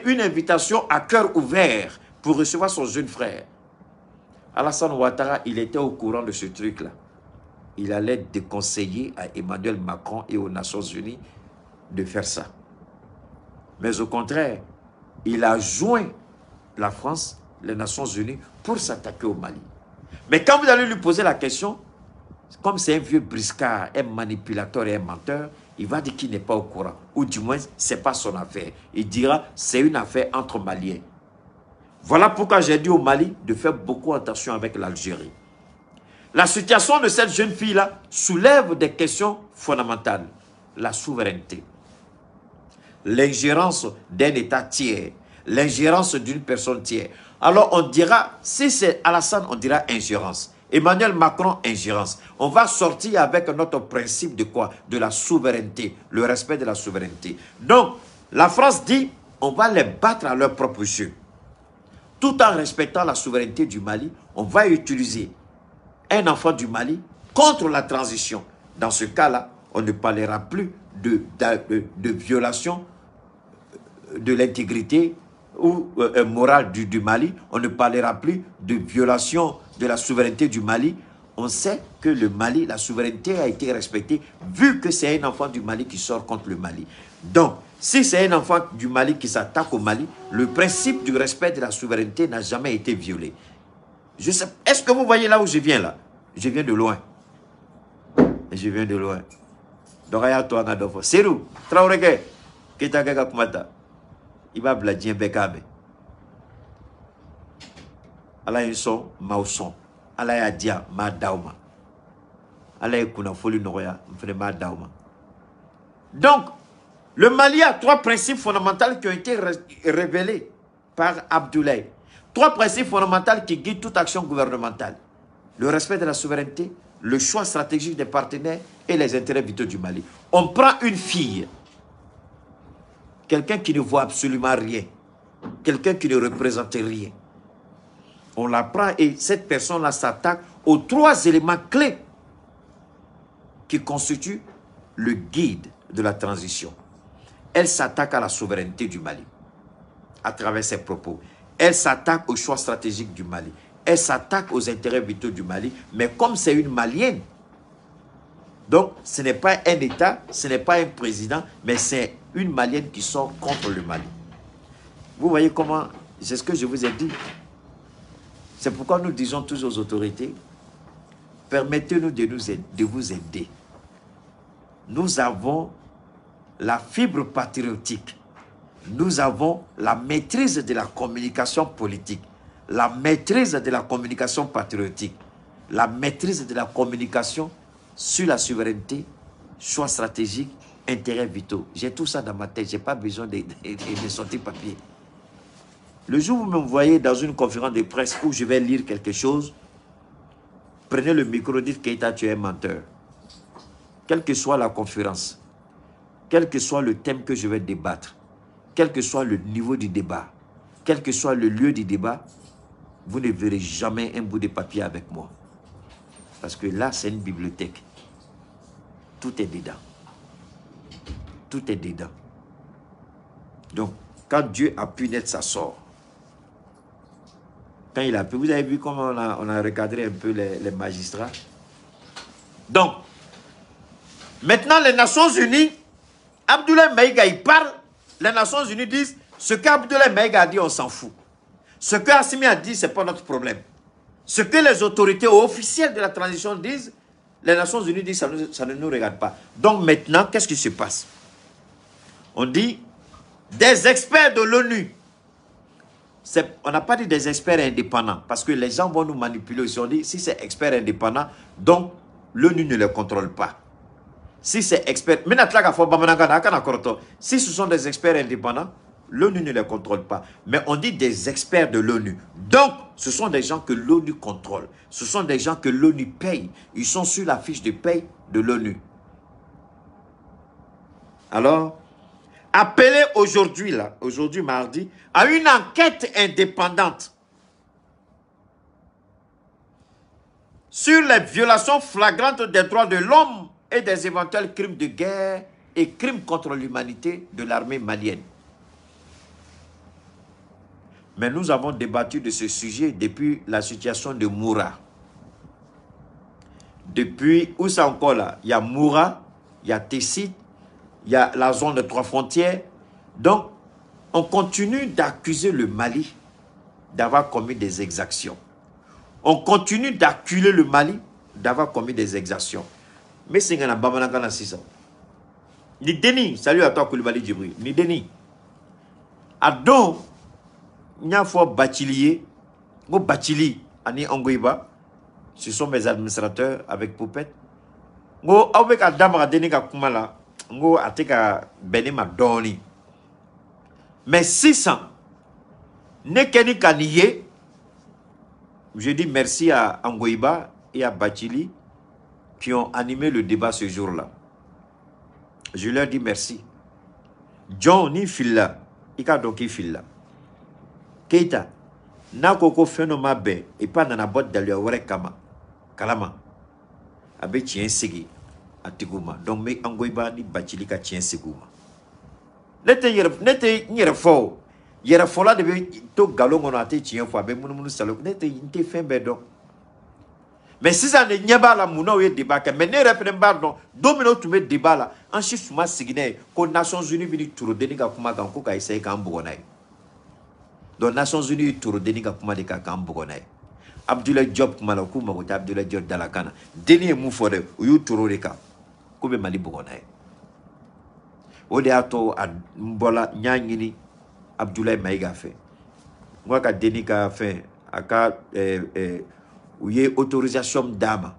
une invitation à cœur ouvert pour recevoir son jeune frère, Alassane Ouattara, il était au courant de ce truc-là. Il allait déconseiller à Emmanuel Macron et aux Nations Unies de faire ça. Mais au contraire, il a joint la France, les Nations Unies, pour s'attaquer au Mali. Mais quand vous allez lui poser la question, comme c'est un vieux briscard, un manipulateur et un menteur, il va dire qu'il n'est pas au courant. Ou du moins, ce n'est pas son affaire. Il dira, c'est une affaire entre Maliens. Voilà pourquoi j'ai dit au Mali de faire beaucoup attention avec l'Algérie. La situation de cette jeune fille-là soulève des questions fondamentales. La souveraineté, l'ingérence d'un État tiers, l'ingérence d'une personne tiers. Alors on dira, si c'est Alassane, on dira ingérence. Emmanuel Macron, ingérence. On va sortir avec notre principe de quoi? De la souveraineté, le respect de la souveraineté. Donc, la France dit, on va les battre à leur propre jeu. Tout en respectant la souveraineté du Mali, on va utiliser un enfant du Mali contre la transition. Dans ce cas-là, on ne parlera plus de violation de l'intégrité ou morale du Mali. On ne parlera plus de violation de la souveraineté du Mali. On sait que le Mali, la souveraineté a été respectée vu que c'est un enfant du Mali qui sort contre le Mali. Donc, si c'est un enfant du Mali qui s'attaque au Mali, le principe du respect de la souveraineté n'a jamais été violé. Est-ce que vous voyez là où je viens là? Je viens de loin. Je viens de loin. Donc, toi, c'est où? Traoré, Ketagaga Kumata. Il va bladien Bekabe. Allah y son, Mauson. Allah y dia, ma dauma. Allah y kuna foli noya, mfene ma dauma. Donc, le Mali a 3 principes fondamentaux qui ont été révélés par Abdoulaye. 3 principes fondamentaux qui guident toute action gouvernementale. le respect de la souveraineté, le choix stratégique des partenaires et les intérêts vitaux du Mali. On prend une fille, quelqu'un qui ne voit absolument rien, quelqu'un qui ne représente rien. On la prend et cette personne-là s'attaque aux 3 éléments clés qui constituent le guide de la transition. Elle s'attaque à la souveraineté du Mali à travers ses propos. Elle s'attaque au choix stratégique du Mali. Elle s'attaque aux intérêts vitaux du Mali. Mais comme c'est une Malienne, donc ce n'est pas un État, ce n'est pas un président, mais c'est une Malienne qui sort contre le Mali. Vous voyez comment, c'est ce que je vous ai dit. C'est pourquoi nous disons tous aux autorités, permettez-nous de vous aider. Nous avons la fibre patriotique. Nous avons la maîtrise de la communication politique, la maîtrise de la communication patriotique, la maîtrise de la communication sur la souveraineté, choix stratégique, intérêts vitaux. J'ai tout ça dans ma tête, je n'ai pas besoin de sortir papier. Le jour où vous me voyez dans une conférence de presse où je vais lire quelque chose, prenez le micro, dites Keïta, tu es un menteur. Quelle que soit la conférence, quel que soit le thème que je vais débattre, quel que soit le niveau du débat, quel que soit le lieu du débat, vous ne verrez jamais un bout de papier avec moi. Parce que là, c'est une bibliothèque. Tout est dedans. Tout est dedans. Donc, quand Dieu a pu naître, ça sort. Quand il a pu, vous avez vu comment on a recadré un peu les magistrats. Donc, maintenant, les Nations Unies, Abdoulaye Maïga, il parle, les Nations Unies disent, ce qu'Abdoulaye Maïga a dit, on s'en fout. Ce que Assimi a dit, ce n'est pas notre problème. Ce que les autorités officielles de la transition disent, les Nations Unies disent, ça ne nous regarde pas. Donc maintenant, qu'est-ce qui se passe? On dit, des experts de l'ONU. On n'a pas dit des experts indépendants, parce que les gens vont nous manipuler. Ils ont dit, si c'est experts indépendants, donc l'ONU ne les contrôle pas. Si c'est expert, si ce sont des experts indépendants, l'ONU ne les contrôle pas. Mais on dit des experts de l'ONU. Donc, ce sont des gens que l'ONU contrôle. Ce sont des gens que l'ONU paye. Ils sont sur la fiche de paye de l'ONU. Alors, appelez aujourd'hui, mardi, à une enquête indépendante sur les violations flagrantes des droits de l'homme et des éventuels crimes de guerre et crimes contre l'humanité de l'armée malienne. Mais nous avons débattu de ce sujet depuis la situation de Moura. Depuis, où c'est encore là? Il y a Moura, il y a Tessit, il y a la zone de 3 frontières. Donc, on continue d'accuser le Mali d'avoir commis des exactions. On continue d'accuser le Mali d'avoir commis des exactions. Mais c'est un bamanakana 600. Ni Denis, salut à toi Koulibaly Djibril. Ni Denis. Adon, Nya fo Bachilier, Ngo Bachili, Ani Ongoiba, ce sont mes administrateurs avec Poupette. Ngo avec Adam Radeni Kumala, Ngo Ateka Benema Doni. Mais 600, Nekeni Kaniye, je dis merci à Ongoiba et à Bachili qui ont animé le débat ce jour-là. Je leur dis merci. John ni Filla, Ika Doki Filla. Keita, na koko phénomène be et pas dans la boîte d'aller au Kama, Kalama, abe tien sigi, atiguma, donc me angoiba ni bachilika tien siguma. Nete nyere fo, yere fola de to galon on a te tien fo, abe munu salok, nete inte fin bedon. Mais si ça ne n'y a pas la mouna ou débat, mais ne répète pas non, domino tu mets débat là, en chiffre ma signé, qu'aux Nations Unies vini tour de niga kuma ganko ka essaye kambogonai. Donc Nations Unies tour de niga kuma de ka kambogonai. Abdoulaye Diop kuma la kuma ko Abdoulaye Diop dalakana. Deni mu fode ou yu tour de ka. Ko be mali bogonai. Ode ato mbola nyangini Abdoulaye Maïga fait. Moi ka deni ka fait aka où il y a autorisation d'âme.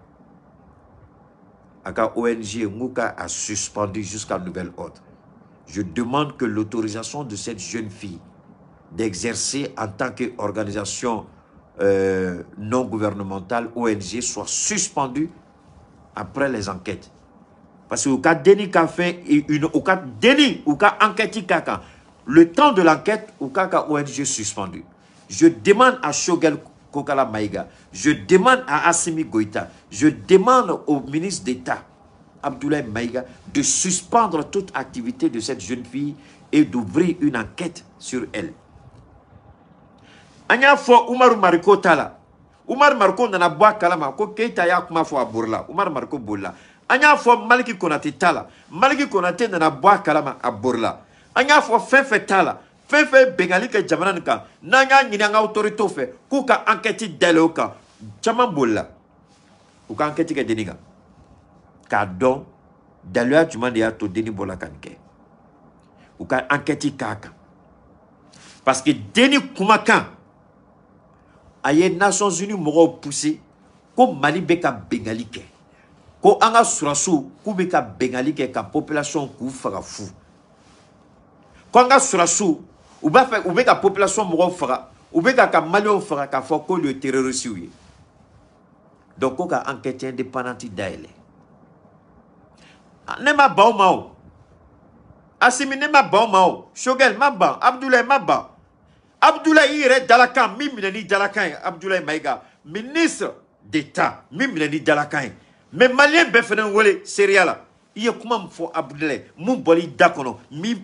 La ONG Mouka a suspendu jusqu'à nouvel ordre. Je demande que l'autorisation de cette jeune fille d'exercer en tant qu'organisation non gouvernementales, ONG, soient suspendues après les enquêtes. Parce que au cas Denis qu'a fait au cas Denis ou cas enquête kaka, le temps de l'enquête au cas ONG suspendu. Je demande à Shogel Kokala Maïga, je demande à Assimi Goïta, je demande au ministre d'État Abdoulaye Maïga de suspendre toute activité de cette jeune fille et d'ouvrir une enquête sur elle. Anya fo Umaru Mariko Tala. Umar Mariko nana boa kalama ko Keita ya kuma fo aborla. Umar Mariko bolla. Anya fo Maliki Konate Tala. Maliki Konate nana boa kalama aborla. Anya fo Fefe Tala. Fefe bengali ke jamana nka. Nanya nyinanga autorité fe. Kuka enquête deloka. Chama bolla. Kuka enquête ke deniga. Ka don dalua jumande ya to deni bola kanke. Kuka enquête kaka. Parce que deni kumakan aye Nations Unies m'aura poussé ko Mali beka bengali ke ko anga surasu ku beka bengali ke ka population ku faga fou ko anga surasu ou beka population m'aura faga ou beka ka Malion faga ka fo ko le terroriste oui donc ko ka enquête indépendante daile nema baw mao Assimi nema baw mao Shogel maba Abdoulaye maba Abdoulaye Ire Dalakan, Mimini Dalakan, Abdoulaye Maïga, ministre d'État, Mimini Dalakan. Mais Malien Befenen Wole, Seriala, il y a comment faut Abdoulaye, mon boli dakono, mi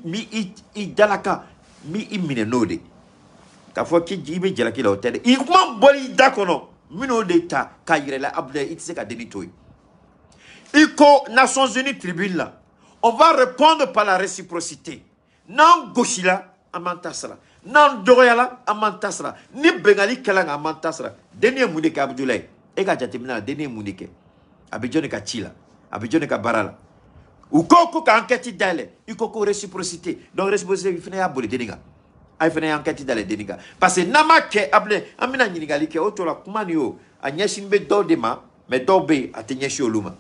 Dalakan, mi minenode. Ka fois qui dit, mais Jalaki la hôtel, il comment boli dakono, mino d'État, Kairela, Abdoulaye, il sait qu'à denitoy. Il co Nations Unies tribune là, on va répondre par la réciprocité. Non, Goshila, Amantasra. Nan doyala amantasra ni bengali kalanga amantasra deni munike Abdoulaye e ka jatemina deni munike abijone ka chila abijone ka barala u koko ka enquête dale i koko réciprocité donc réciprocité il fina aboli deniga ay fina enquête dale deniga parce que nama ke able amina nyinigali ke otola kumani yo anyashin be dodema mais dobe atenyeshi oluma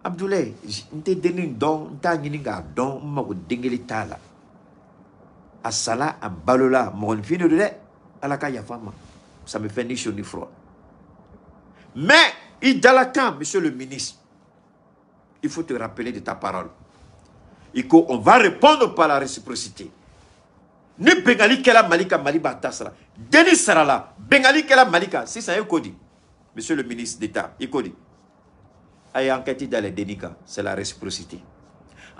Abdoulaye nte deni don nta nyininga don mako dengeli tala Asala à balola mon fille de alaka yafama ça me fait ni chaud ni froid mais idalakan monsieur le ministre il faut te rappeler de ta parole on va répondre par la réciprocité ni bengali kela malika maliba tasra Denis Sarala bengali kela malika c'est ça Kodi monsieur le ministre d'État Kodi ay enquête dans les dénicats c'est la réciprocité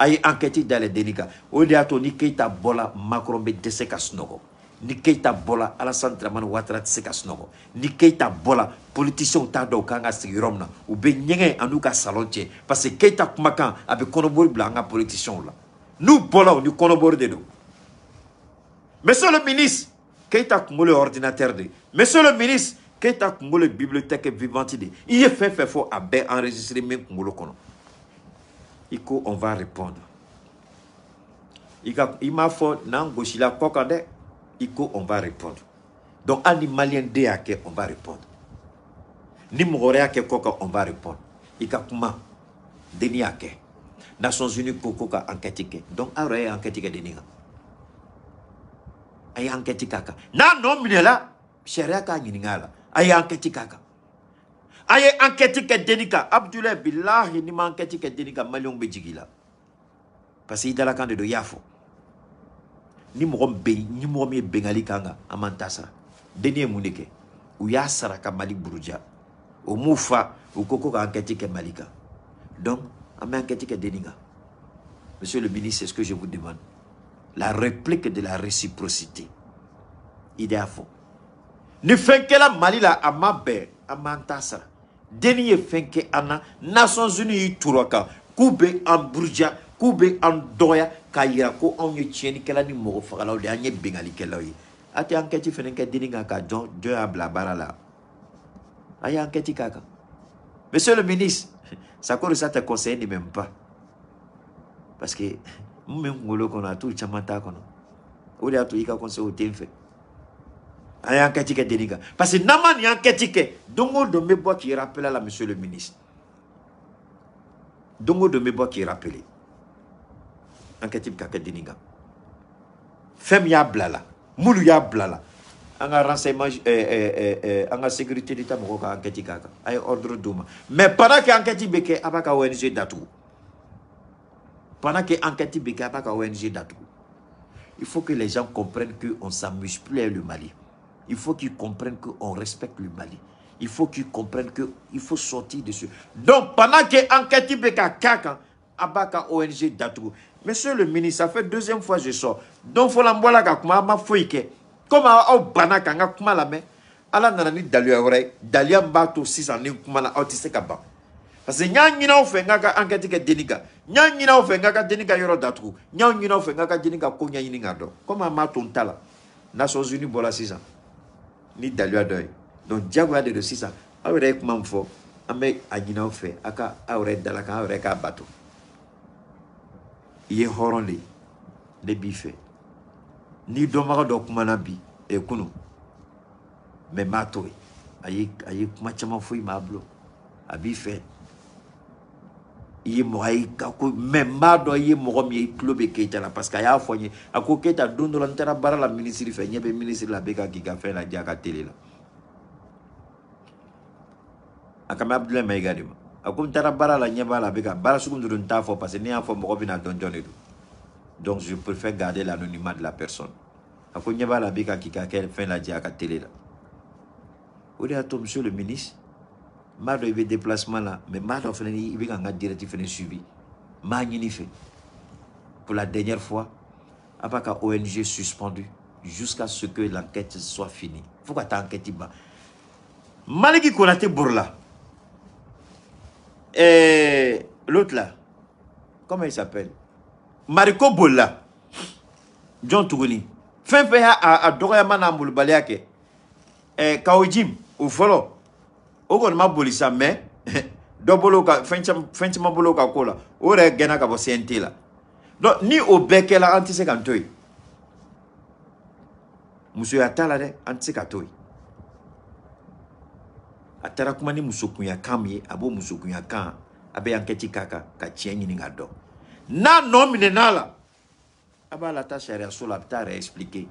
aye enquête dans les dénicats o de ato ni Keita bola Macron be dese ka snogo ni Keita bola Alassane Dramane Ouattara dese ka snogo ni Keita bola politicien ta do kanga sigiromna ou be nyenge anuka salonche parce que Keita kumakan abe konobori blanga politicien là nous bola ni konobori de do monsieur le ministre Keita kumole ordinateur de monsieur le ministre Keita kumole bibliothèque vivante de il est fait fort abe enregistrer même kumolo kono Iko, on va répondre. Il m'a fait Nangoshila Kokande. Iko, on va répondre. Donc, animalien Deake, on va répondre. Nimororeake Koka, on va répondre. Ika Kuma, Deniake. Nations Unies Kokoka enquête. Donc, Aroye enquête Deniga. Aye enquête Kaka. Nan non minela, Sheriaka Yiningala. Aye enquête Kaka. Aye enquête ke denika Abdoulaye billahi ni ma enquête ke denika malion be jigila parce que dala kan de yafo ni mo me bengali kanga amantasa deni munike ou ya saraka mali buruja o mufa ou koko ka enquête ke malika donc am enquête ke denika monsieur le ministre c'est ce que je vous demande la réplique de la réciprocité idéafo ni fenkela malila amabe amantasa Deni fenke ana Nations Unies turaka kube en burja kube en doya kayira ko onye tieni kala ni mo fagala de anye bengali kala yi ati enquête fenke deni ngaka don de abla barala ay enquête kaka monsieur le ministre ça corps ça te conseille ni même pas parce que même ngolo kono tout chamanta kono o de atu ika conseil o tenfe ay enquête ke deniga parce que naman y enquête ke dongo de me bois qui rappelle à la monsieur le ministre dongo de me bois qui rappelle enquête ke deniga fem ya blala mulu ya blala en renseignement, en sécurité d'État, en enquête kaka, ay ordre d'homme. Mais pendant que enquête beke abaka ONG datou. Pendant que enquête beke abaka ONG datou. Il faut que les gens comprennent qu'on s'amuse plus avec le Mali. Il faut qu'ils comprennent qu'on respecte le Mali. Il faut qu'ils comprennent qu'il faut sortir de ce. Donc, pendant que enquête beka kaka, abaka ONG datou. Monsieur le ministre, ça fait deuxième fois que je sors. Donc, il faut l'envoyer à kuma ma fouike. Comme au bana kanga kuma la me. Ala nanani dalia ore. Dalia mbato 6 ans ni kuma la autiste kaba. Parce que nyanyina ofe ngaka enquête ke denika. Nyanyina ofe ngaka denika yoro datou. Nyanyina ofe ngaka denika konya yini ngado. Comme ma tontala. Nations Unies bola 6 ans. Ni dalia doy. Donc diagwa de 6 ans. Awere kuma mfo. Ame anyina ofe aka awre dalaka awre ka bato. Iye horonde de bife. Ni domara do kumana bi e kunu. Mais matoi. Aye kuma chama foi mablo. Abi fait. Iye moai kako même mado iye mogom ye club keita la parce que ya fogne ako keita dondo lantera bara la ministre fait nyebe ministre la beka ki ka fait la diaka télé la. Akama Abdoulaye Maïgadi ma. Akum tara bara la nyeba la beka bara sukum dun ta fo parce que ni afo mogo bina donjon edu. Donc je préfère garder l'anonymat de la personne. Akum nyeba la beka ki ka fait la diaka télé la. Ode ato monsieur le ministre Mado il y a déplacement là, mais Mado il y a un directif suivi. Magnifique fait. Pour la dernière fois, avec un ONG suspendu jusqu'à ce que l'enquête soit finie. Pourquoi tu as enquêté? Maliki Konate Bourla. Et l'autre là, comment il s'appelle? Mariko Bolla. John Tougoni. Fin fait à Doroyamana Moulbaliake. Et Kaojim, au follow. Ogon ma bolisa mais dobolo ka fenchama bolo ka kola ore gena ka bo CNT la donc ni o bekela anti se kan toy monsieur atala de anti ka toy atara kuma ni musokunya kamye abo musokunya kan abe enquête kaka ka tienyi ni ngado na nomine nala aba la ta sharia so la ta expliquer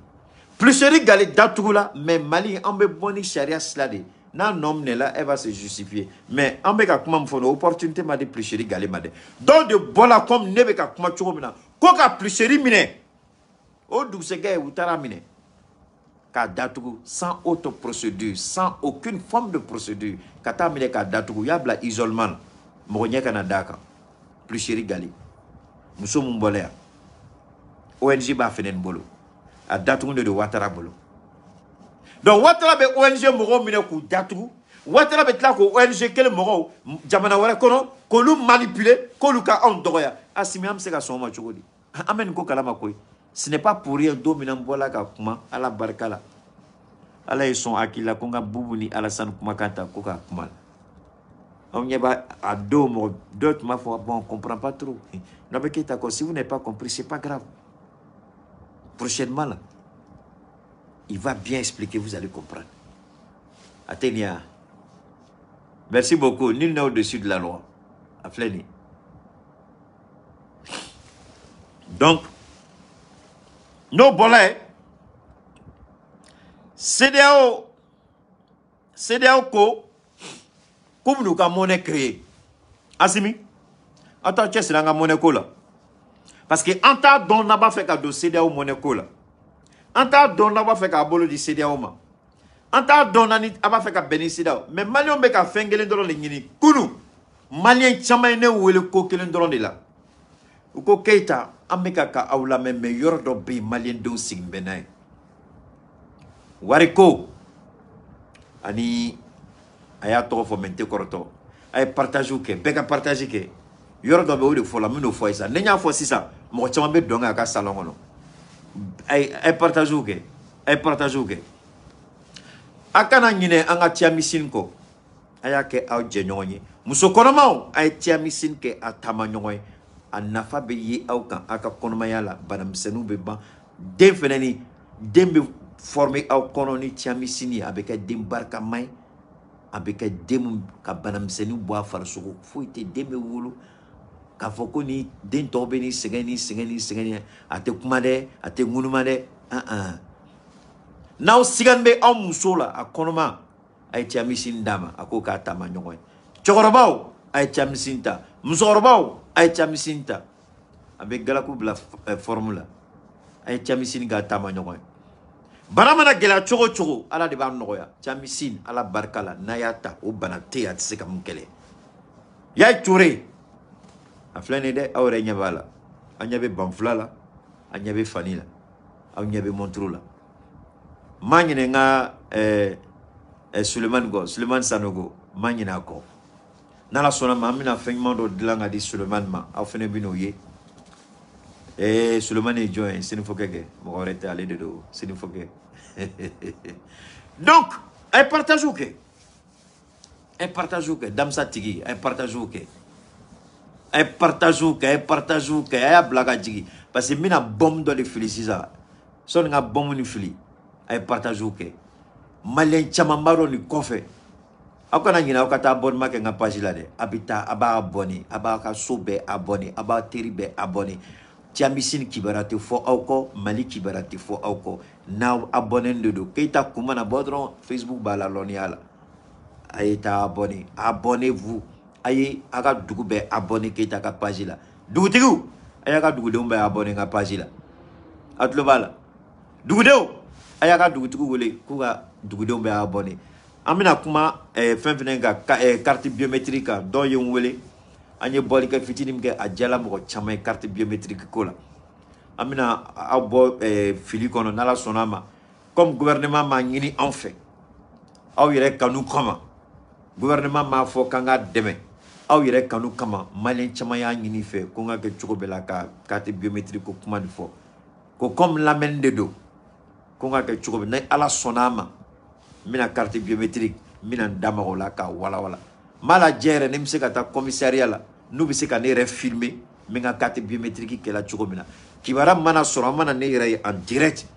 plus seri galé datugula mais Mali ambe boni sharia slade na nom ne là elle va se justifier mais en beka kuma mfo opportunité ma de plus chéri galé ma de donc de bola comme ne beka kuma choko mina ko ka plus chéri mine o du se gay utara mine ka datugu sans autre procédure sans aucune forme de procédure kata mine ka datugu yabla isolement mo nya kana daka plus chéri galé muso mumbolea ONG ba fenen bolo a datugu de watara bolo. Donc, Ouattara be ONG moro mine ku datu, Ouattara be tla ko ONG quel moro, jamana wala kono, ko lu manipuler, ko lu ka on doya. Asimi am se ka soma chogodi. Amen ko kalama koy. Ce n'est pas pour rien dominant bola ka kuma ala barkala. Ala ils sont akila konga bubuni ala san kuma kanta ko ka kuma. On y va à deux mots, d'autres ma foi, bon, on comprend pas trop. Si vous n'avez pas compris, c'est pas grave. Prochainement là. Il va bien expliquer, vous allez comprendre. Athénia. Merci beaucoup. Nul n'est au-dessus de la loi. Afleni. Donc, nos bolets, CDAO ko, comme nous avons monnaie créée. Asimi, attends, c'est la monnaie là. Parce que en tant qu'on n'a pas fait cadeau CDAO monnaie là. Anta don na ba fait ka bolo di CDAO ma anta don na ni aba fait ka beni CDAO mais malien be ka fengelen dolo le ngini kunu malien chama ne wele ko kelen dolo de la ko keita ameka ka awla me meilleur do be malien do sing benay wariko ani aya to fo mente korto ay partage ke be ka partage ke yoro do be o de fo la mino fo isa nenya fo sisa mo chama be donga ka salon ngono ay partage ke ay partage ke akana nyine anga tiamisin ko ayake aw jenyonyi muso konoma ay tiamisin ke atama nyoy anafa be yi aw kan aka konoma yala banam senu be ban den feneni dembe formé aw kononi tiamisini abeka dem barka may abeka dem ka banam senu bo afar suko fuite dembe wulu ka foko ni den tobe ni segeni ate kumade ate ngunumade N'aw sigan be aw muso la a kɔnɔma a ye cɛmisin d'a ma a ko k'a taama ɲɔgɔn ye cɛkɔrɔbaw a ye cɛmisin ta musokɔrɔbaw a ye cɛmisin ta a bɛ galaku bila forme la a ye cɛmisin k'a taama ɲɔgɔn ye bana mana gɛlɛya cogo o cogo ala de b'a nɔgɔya cɛmisin ala barika la n'a y'a ta o bana tɛ yen a tɛ se ka mun kɛlɛ y'a ture a filɛ nin ye dɛ aw yɛrɛ ɲɛ b'a la a ɲɛ bɛ banfula la a ɲɛ bɛ fani la aw ɲɛ bɛ monturu la ma ɲinɛ n ka Sulemani kɔ Sulemani Sanogo ma ɲinɛ a kɔ n'ala sɔnna ma an bɛna fɛn ɲuman dɔ dilan ka di Sulemani ma aw fɛnɛ bɛ n'o ye Sulemani ye jɔn ye Senufɔkɛ kɛ mɔgɔ wɛrɛ tɛ ale de don Senufɔkɛ donc a ye partagew kɛ a ye partagew kɛ Damsa tigi a ye partagew kɛ a ye partagew kɛ a ye partagew kɛ a y'a bila ka jigin parce que n bɛna bombe dɔ de fili sisan sɔni n ka bombe ni fili a ye partagew kɛ maliyɛn caman b'a dɔn nin kɔfɛ aw kana ɲinɛ aw ka taa abonnement kɛ n ka page la dɛ a bɛ taa a b'a abonné a b'a ka so bɛɛ abonné a b'a teri bɛɛ abonné Thiamissine kibaruya tɛ fɔ aw kɔ Mali kibaruya tɛ fɔ aw kɔ n'aw abonné de don Keita kun mana bɔ dɔrɔn Facebook b'a la lɔnniya la a ye taa abonné abonnez-vous a ye a ka dugu bɛɛ abonné Keita ka page la dugutigiw a y'a ka dugudenw bɛɛ abonné n ka page la a tulo b'a la dugudenw a y'a ka dugutigiw wele k'u ka dugudenw bɛɛ abonné an bɛna kuma fɛn fɛnɛ kan carte biométrique kan dɔw ye n wele an ye bɔli kɛ fitinin min kɛ a jala mɔgɔ caman ye carte biométrique ko la an bɛna aw bɔ fili kɔnɔ n'ala sɔnna a ma comme gouvernement m'a ɲini an fɛ aw yɛrɛ kanu kama gouvernement m'a fɔ k'an ka dɛmɛ aw yɛrɛ kanu kama maliyɛn caman y'a ɲini fɛ ko n ka kɛ cogo bɛɛ la ka carte biométrique ko kuma nin fɔ ko comme lamɛnni de don ko n ka kɛ cogo bɛɛ ni ala sɔnna a ma n bɛna carte biométrique n bɛna n da maga o la k'a walawala n b'a lajɛ yɛrɛ ni n bɛ se ka taa commissariat la n'u bɛ se ka ne yɛrɛ filmer n bɛ n ka carte biométrique kɛla cogo min na kibaruya mana sɔrɔ an mana ne yɛrɛ ye en direct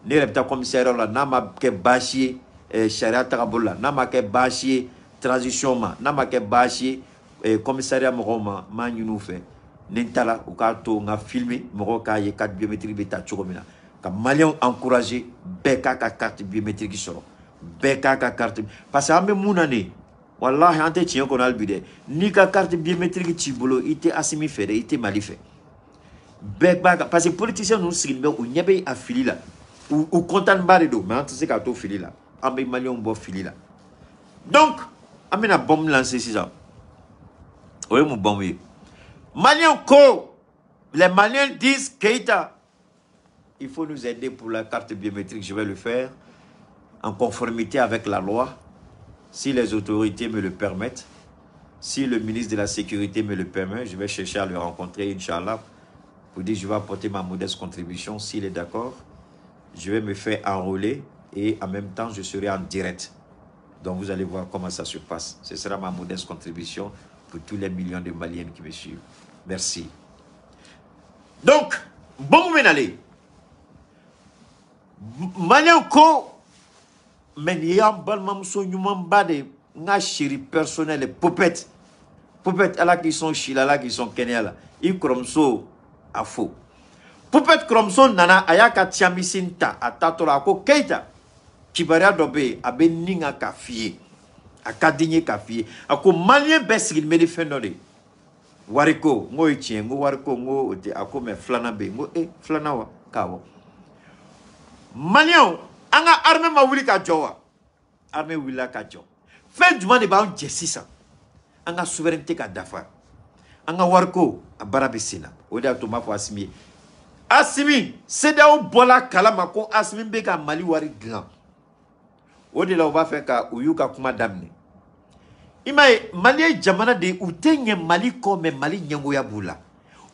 ne yɛrɛ bɛ taa commissariat la n'a ma kɛ baasi ye sariya tagabolo la n'a ma kɛ baasi ye transition ma n'a ma kɛ baasi ye commissariat mɔgɔw ma n b'a ɲini u fɛ ni n taara u k'a to n ka filmer mɔgɔw k'a ye carte biométrique bɛ ta cogo min na ka maliyɛnw encourager bɛɛ k'a ka carte biométrique sɔrɔ bɛɛ k'a ka carte parce que an bɛ mun na de wallahi an tɛ tiɲɛ kɔnɔ hali bi dɛ n'i ka carte biométrique t'i bolo i tɛ Asimi fɛ dɛ i tɛ Mali fɛ bɛɛ b'a kan parce que politicien ninnu sigilen bɛ u ɲɛ bɛ a fili la u content ba de don mais an tɛ se k'a to fili la an bɛ maliyɛnw bɔ fili la donc an bɛna bombe lancer sisan o ye mun bombe ye maliyɛnw ko les Maliens disent Keita il faut nous aider pour la carte biométrique je vais le faire en conformité avec la loi, si les autorités me le permettent, si le ministre de la Sécurité me le permet, je vais chercher à le rencontrer, Inch'Allah, pour dire je vais apporter ma modeste contribution. S'il est d'accord, je vais me faire enrôler et en même temps, je serai en direct. Donc, vous allez voir comment ça se passe. Ce sera ma modeste contribution pour tous les millions de Maliens qui me suivent. Merci. Donc, bon moment aller. Malien ko mais il y a un balmamso nyuman bade nga chéri personnel et popette là qui sont chila là qui sont kenya là il kromso a faux popette kromso nana ayaka Thiamissine ta atatola ko Keita kibaria dobe abe ninga kafie akadinye kafie ako malien besgil me defendo de wariko ngo ichie ngo wariko ngo ote ako me flana be ngo flana wa kawo malien anga armée ma wuli ka jowa armée wila ka jo fait du monde ba on jesisa anga souveraineté ka dafa anga warko abarabe sina oda to ma fo Asimi CEDEAO bola kalama ko Asimi be ka Mali wari glan odi la o ba fe ka uyuka kuma damne imaye Mali jamana de utenye Mali ko me Mali nyango ya bula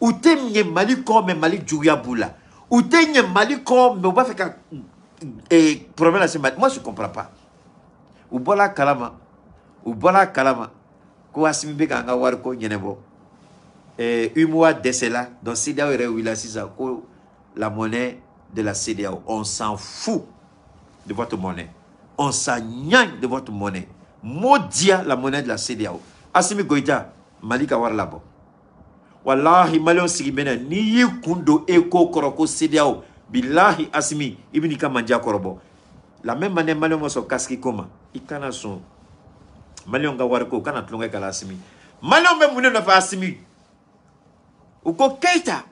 utenye Mali ko me Mali juya bula utenye Mali ko me o ba fe ka problème là moi je comprends pas ou bola kalama ko Asimi be ka nga war ko nyenebo un mois de cela dans CEDEAO et Willa Sisa ko la monnaie de la CEDEAO on s'en fout de votre monnaie on s'en gagne de votre monnaie maudit la monnaie de la CEDEAO Asimi Goïta Mali ka war labo wallahi malon sigi bena ni kundo eko koroko CEDEAO billahi Asimi ibni ka manja korobo La même manière, Malion so kaski koma. Ikana son. Malion ga warko kana tlonga kala Assimi. Malion be mune na fa Assimi. Uko Keita.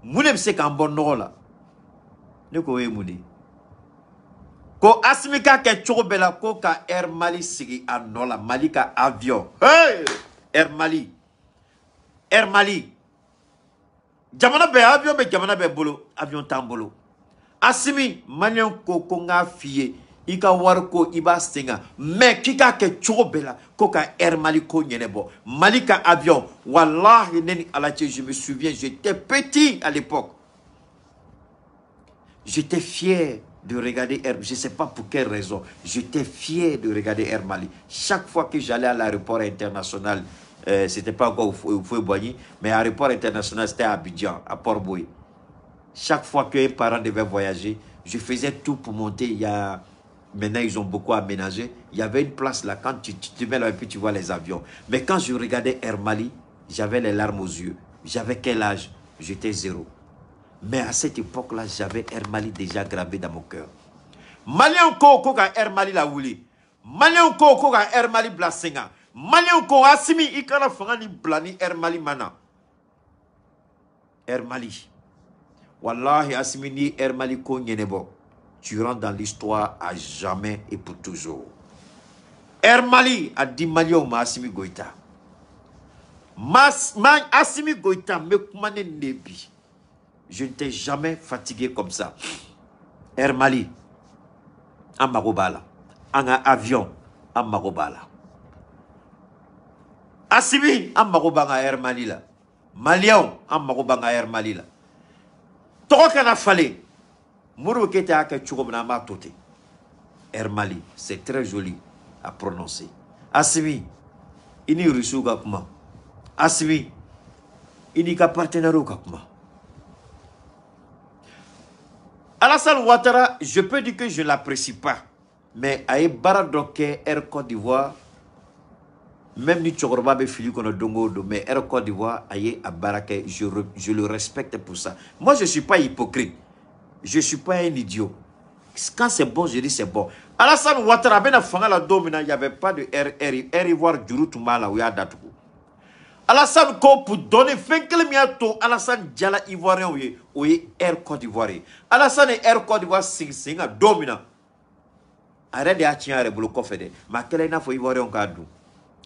Mune se kan bon la. Ne ko e muni. Ko Assimi ka ke chogo bela ko ka Air Mali sigi anola Mali ka avion. Hey! Air Mali. Air Mali. Jamana be avion be jamana be bolo. Avion tambolo. Assimi, Malion ko nga fiye, ika warko iba stenga, mais kika ke chobela, koka Air Mali ko nyenebo, Malika avion, wallahi neni alache, je me souviens, j'étais petit à l'époque. J'étais fier de regarder Air, je ne sais pas pour quelle raison, j'étais fier de regarder Air Mali. Chaque fois que j'allais à l'aéroport international, c'était pas encore au Fouet-Boigny, mais l'aéroport international c'était à Abidjan, à Port-Boué. Chaque fois qu'un parent devait voyager, je faisais tout pour monter. Maintenant, ils ont beaucoup aménagé. Il y avait une place là, quand tu te mets là et puis tu vois les avions. Mais quand je regardais Air Mali, j'avais les larmes aux yeux. J'avais quel âge? J'étais 0. Mais à cette époque-là, j'avais Air Mali déjà gravé dans mon cœur. Malien ko ka Air Mali la wuli. Malien ko ka Air Mali blasenga. Malien ko Assimi ikala fangani blani Air Mali mana. Air Mali. Wallahi Assimi ni Air Mali ko nyenebo. Tu rentres dans l'histoire à jamais et pour toujours. Air Mali a dit Malion ma Assimi Goïta. Assimi Goïta me kumane nebi. Je ne t'ai jamais fatigué comme ça. Air Mali en Marobala. En avion en Marobala. Assimi en Marobanga Air Mali là. Malion en Marobanga Air Mali là. Tokana fallait. Mourou Kete a Chugobnama Tote. Air Mali, c'est très joli à prononcer. Assimi, ini Risuga Kuma. Assimi, ini ka partenaire Kakuma. Alassane Ouattara, je peux dire que je ne l'apprécie pas. Mais Aïe Baradoke, Air Côte d'Ivoire, même ni Tchokoroba be fili kono dongo do, mais Air Côte d'Ivoire, Aïe Barake, je le respecte pour ça. Moi, je ne suis pas hypocrite. Je ne suis pas un idiot. Quand c'est bon, je dis c'est bon. Alassane Ouattara, ben a fanga la domina, il n'y avait pas de Air Ivoire Djourou Toumala ou Yadatuku. Alassane Ko pour donner fin que miato Alassane Diala Ivoirien ou Air Côte d'Ivoire. Alassane Air Côte d'Ivoire sing a domina. Arrête de attirer le bloc fédé. Ma quelle est faut Ivoirien kadou.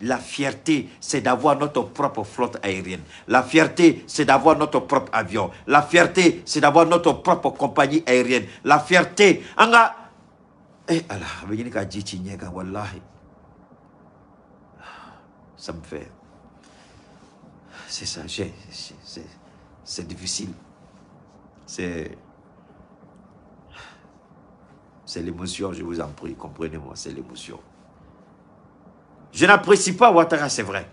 La fierté, c'est d'avoir notre propre flotte aérienne. La fierté, c'est d'avoir notre propre avion. La fierté, c'est d'avoir notre propre compagnie aérienne. La fierté, anga eh Allah, begini ka jichi nyega wallahi. Ça me fait. C'est ça, c'est difficile. C'est l'émotion, je vous en prie, comprenez-moi, c'est l'émotion. Je n'apprécie pas Ouattara, c'est vrai.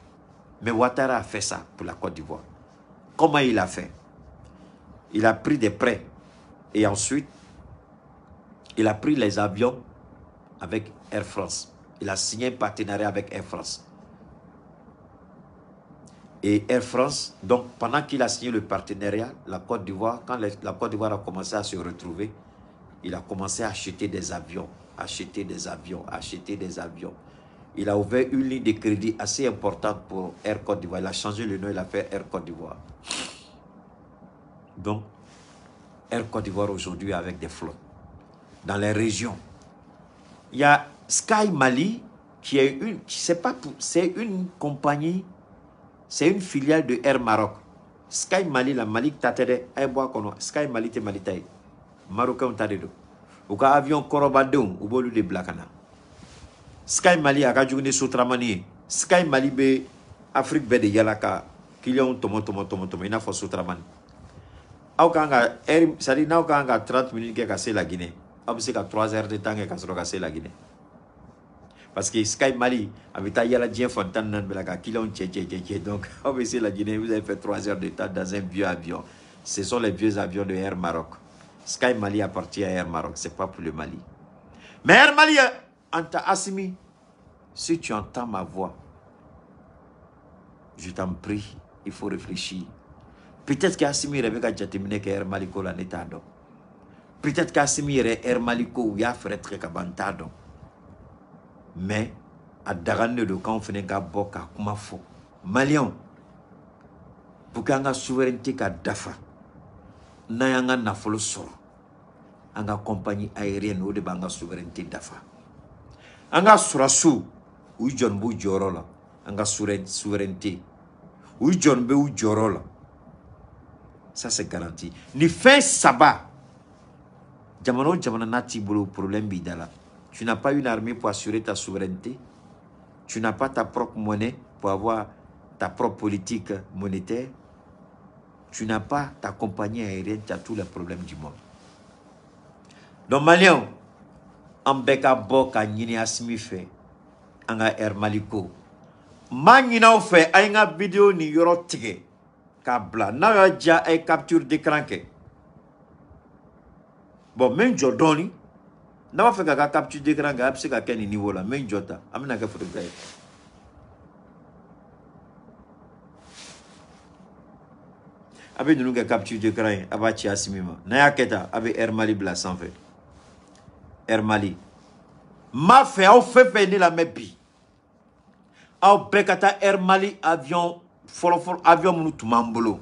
Mais Ouattara a fait ça pour la Côte d'Ivoire. Comment il a fait? Il a pris des prêts. Et ensuite, il a pris les avions avec Air France. Il a signé un partenariat avec Air France. Et Air France, donc pendant qu'il a signé le partenariat, la Côte d'Ivoire, quand la Côte d'Ivoire a commencé à se retrouver, il a commencé à acheter des avions, acheter des avions, acheter des avions. Il a ouvert une ligne de crédit assez importante pour Air Côte d'Ivoire. Il a changé le nom, il a fait Air Côte d'Ivoire. Donc, Air Côte d'Ivoire aujourd'hui avec des flottes dans les régions. Il y a Sky Mali qui est c'est une compagnie, c'est une filiale de Air Maroc. Sky Mali, la Mali Tatede, Sky Mali te Malitaï. Marocain Tadedo. Ou ka avion Korobadon, ou bolu de Blakana. Sky Mali a kajugune Soutramani. Sky Mali be Afrique be de Yalaka. Kilion tomo. Ina fo Soutramani. Au kanga, sadi na au kanga 30 minutes ke kase la Guinée. Au bise ka 3 heures de temps ke kase la Guinée. Parce que Sky Mali avait taillé la Dien Fontaine nan belaka Kilion tché. Donc, au bise la Guinée, vous avez fait 3 heures de temps dans un vieux avion. Ce sont les vieux avions de Air Maroc. Sky Mali appartient à Air Maroc, c'est pas pour le Mali. Mais Air Mali, Anta Assimi, si tu entends ma voix, je t'en prie, il faut réfléchir. Peut-être qu'Assimi rêve qu'à terminer que Air Mali colle en état d'eau. Peut-être qu'Assimi yɛrɛ Air Mali ko u y'a fɛrɛ tigɛ ka ban n t'a dɔn. Mais a dagalen de don k'anw fɛnɛ ka bɔ ka kuma fɔ. Maliyɛnw, pour que an ka souveraineté ka dafa, n'an y'an ka nafolo sɔrɔ, an ka compagnie aérienne o de b'an ka souveraineté dafa. An ka sɔrɔsiw u jɔn b'u jɔyɔrɔ la, an ka souveraineté. U jɔn bɛ u jɔyɔrɔ la. Ça c'est garanti. Ni fɛn saba jamana o jamana n'a t'i bolo problème b'i da la. Tu n'as pas une armée pour assurer ta souveraineté. Tu n'as pas ta propre monnaie pour avoir ta propre politique monétaire. Tu n'as pas ta compagnie aérienne, tu as tous les problèmes du monde. Donc, Maliens, en beka bo ka nyini Assimi fait, en Air Maliko. Ma nyina fait, a vidéo ni yoro tige, ka bla. Na yo ja ay capture d'écran ke. Bon, men jo doni, na wa fait ka capture d'écran ka apse ka ken niveau là, men jota, amina ka photographe. Abe nous avons capture d'écran, abachi Assimima. Naya keta, abe Air Mali bla sans fait. Air Mali. Ma fait, au fait ni la mepi. Au bekata Air Mali avion, follow avion munu tumambolo.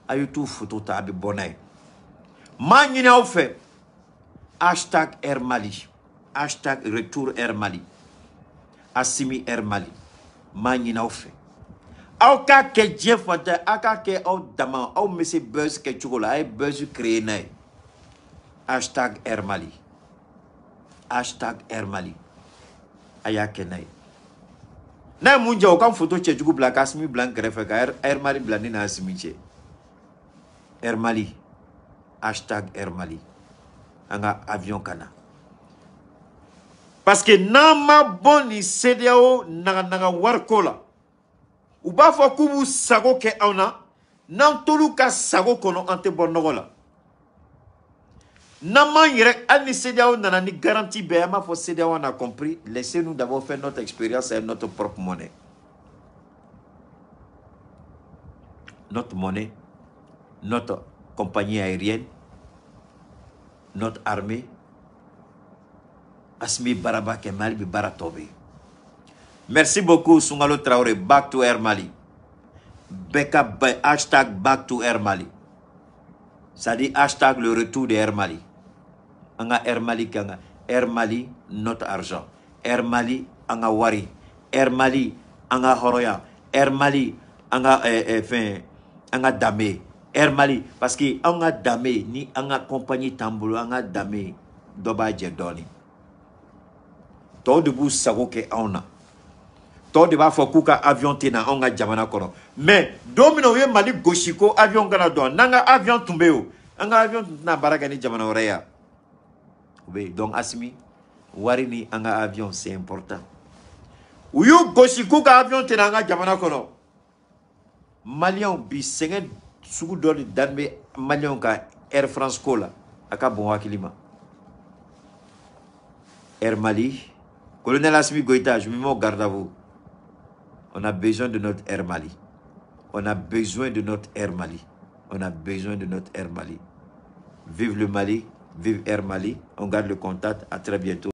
Ayo tout photo ta abe bonay. Ma nyine au fait. Hashtag Air Mali. Hashtag retour Air Mali. Assimi Air Mali. Ma nyine au fait. Au cas que Dieu fasse, au cas que au dama, au monsieur buzz que tu vois, au buzz créé. Hashtag Air Mali. Hashtag Air Mali. Ayakenay. Na munja o kan photo che jugu black Assimi blanc greffe ka Air Mali blani na Assimi che. Air Mali. Hashtag Air Mali. Anga avion kana. Parce que nama boni CEDEAO naga warkola. Ou ba fo kubu sago ke auna nan tolu ka sago kono ante bonnogola. Naman yere ani CEDEAO nana ni garantie be ma fo CEDEAO on a compris, laissez-nous d'abord faire notre expérience et notre propre monnaie. Notre monnaie, notre compagnie aérienne, notre armée. Assimi Baraba ke Mali bi baratobe. Merci beaucoup, Sungalo Traoré. Back to Air Mali. Backup by hashtag back to Air Mali. Ça dit hashtag le retour de Air Mali. Anga Air Mali kanga. Air Mali, notre argent. Air Mali, anga wari. Air Mali, anga horoya. Air Mali, anga anga dame. Air Mali, parce que anga dame, ni anga compagnie tambolo, anga dame, doba jedoni. Tout de vous sago ke auna. Tout de va faut ka avion tena onga jamana kono. Mais domino ye Mali goshiko avion gana do nanga avion tumbeo. Anga avion na baragani jamana oreya. Oui, donc Assimi wari ni anga avion c'est important. Uyu goshiko ka avion tena anga jamana kono. Malien bi sengen sugu doli danbe Malien ka Air France kola aka bon wakilima. Air Mali. Colonel Assimi Goïta, je me mets au garde à vous. On a besoin de notre Air Mali. On a besoin de notre Air Mali. On a besoin de notre Air Mali. Vive le Mali, vive Air Mali. On garde le contact. À très bientôt.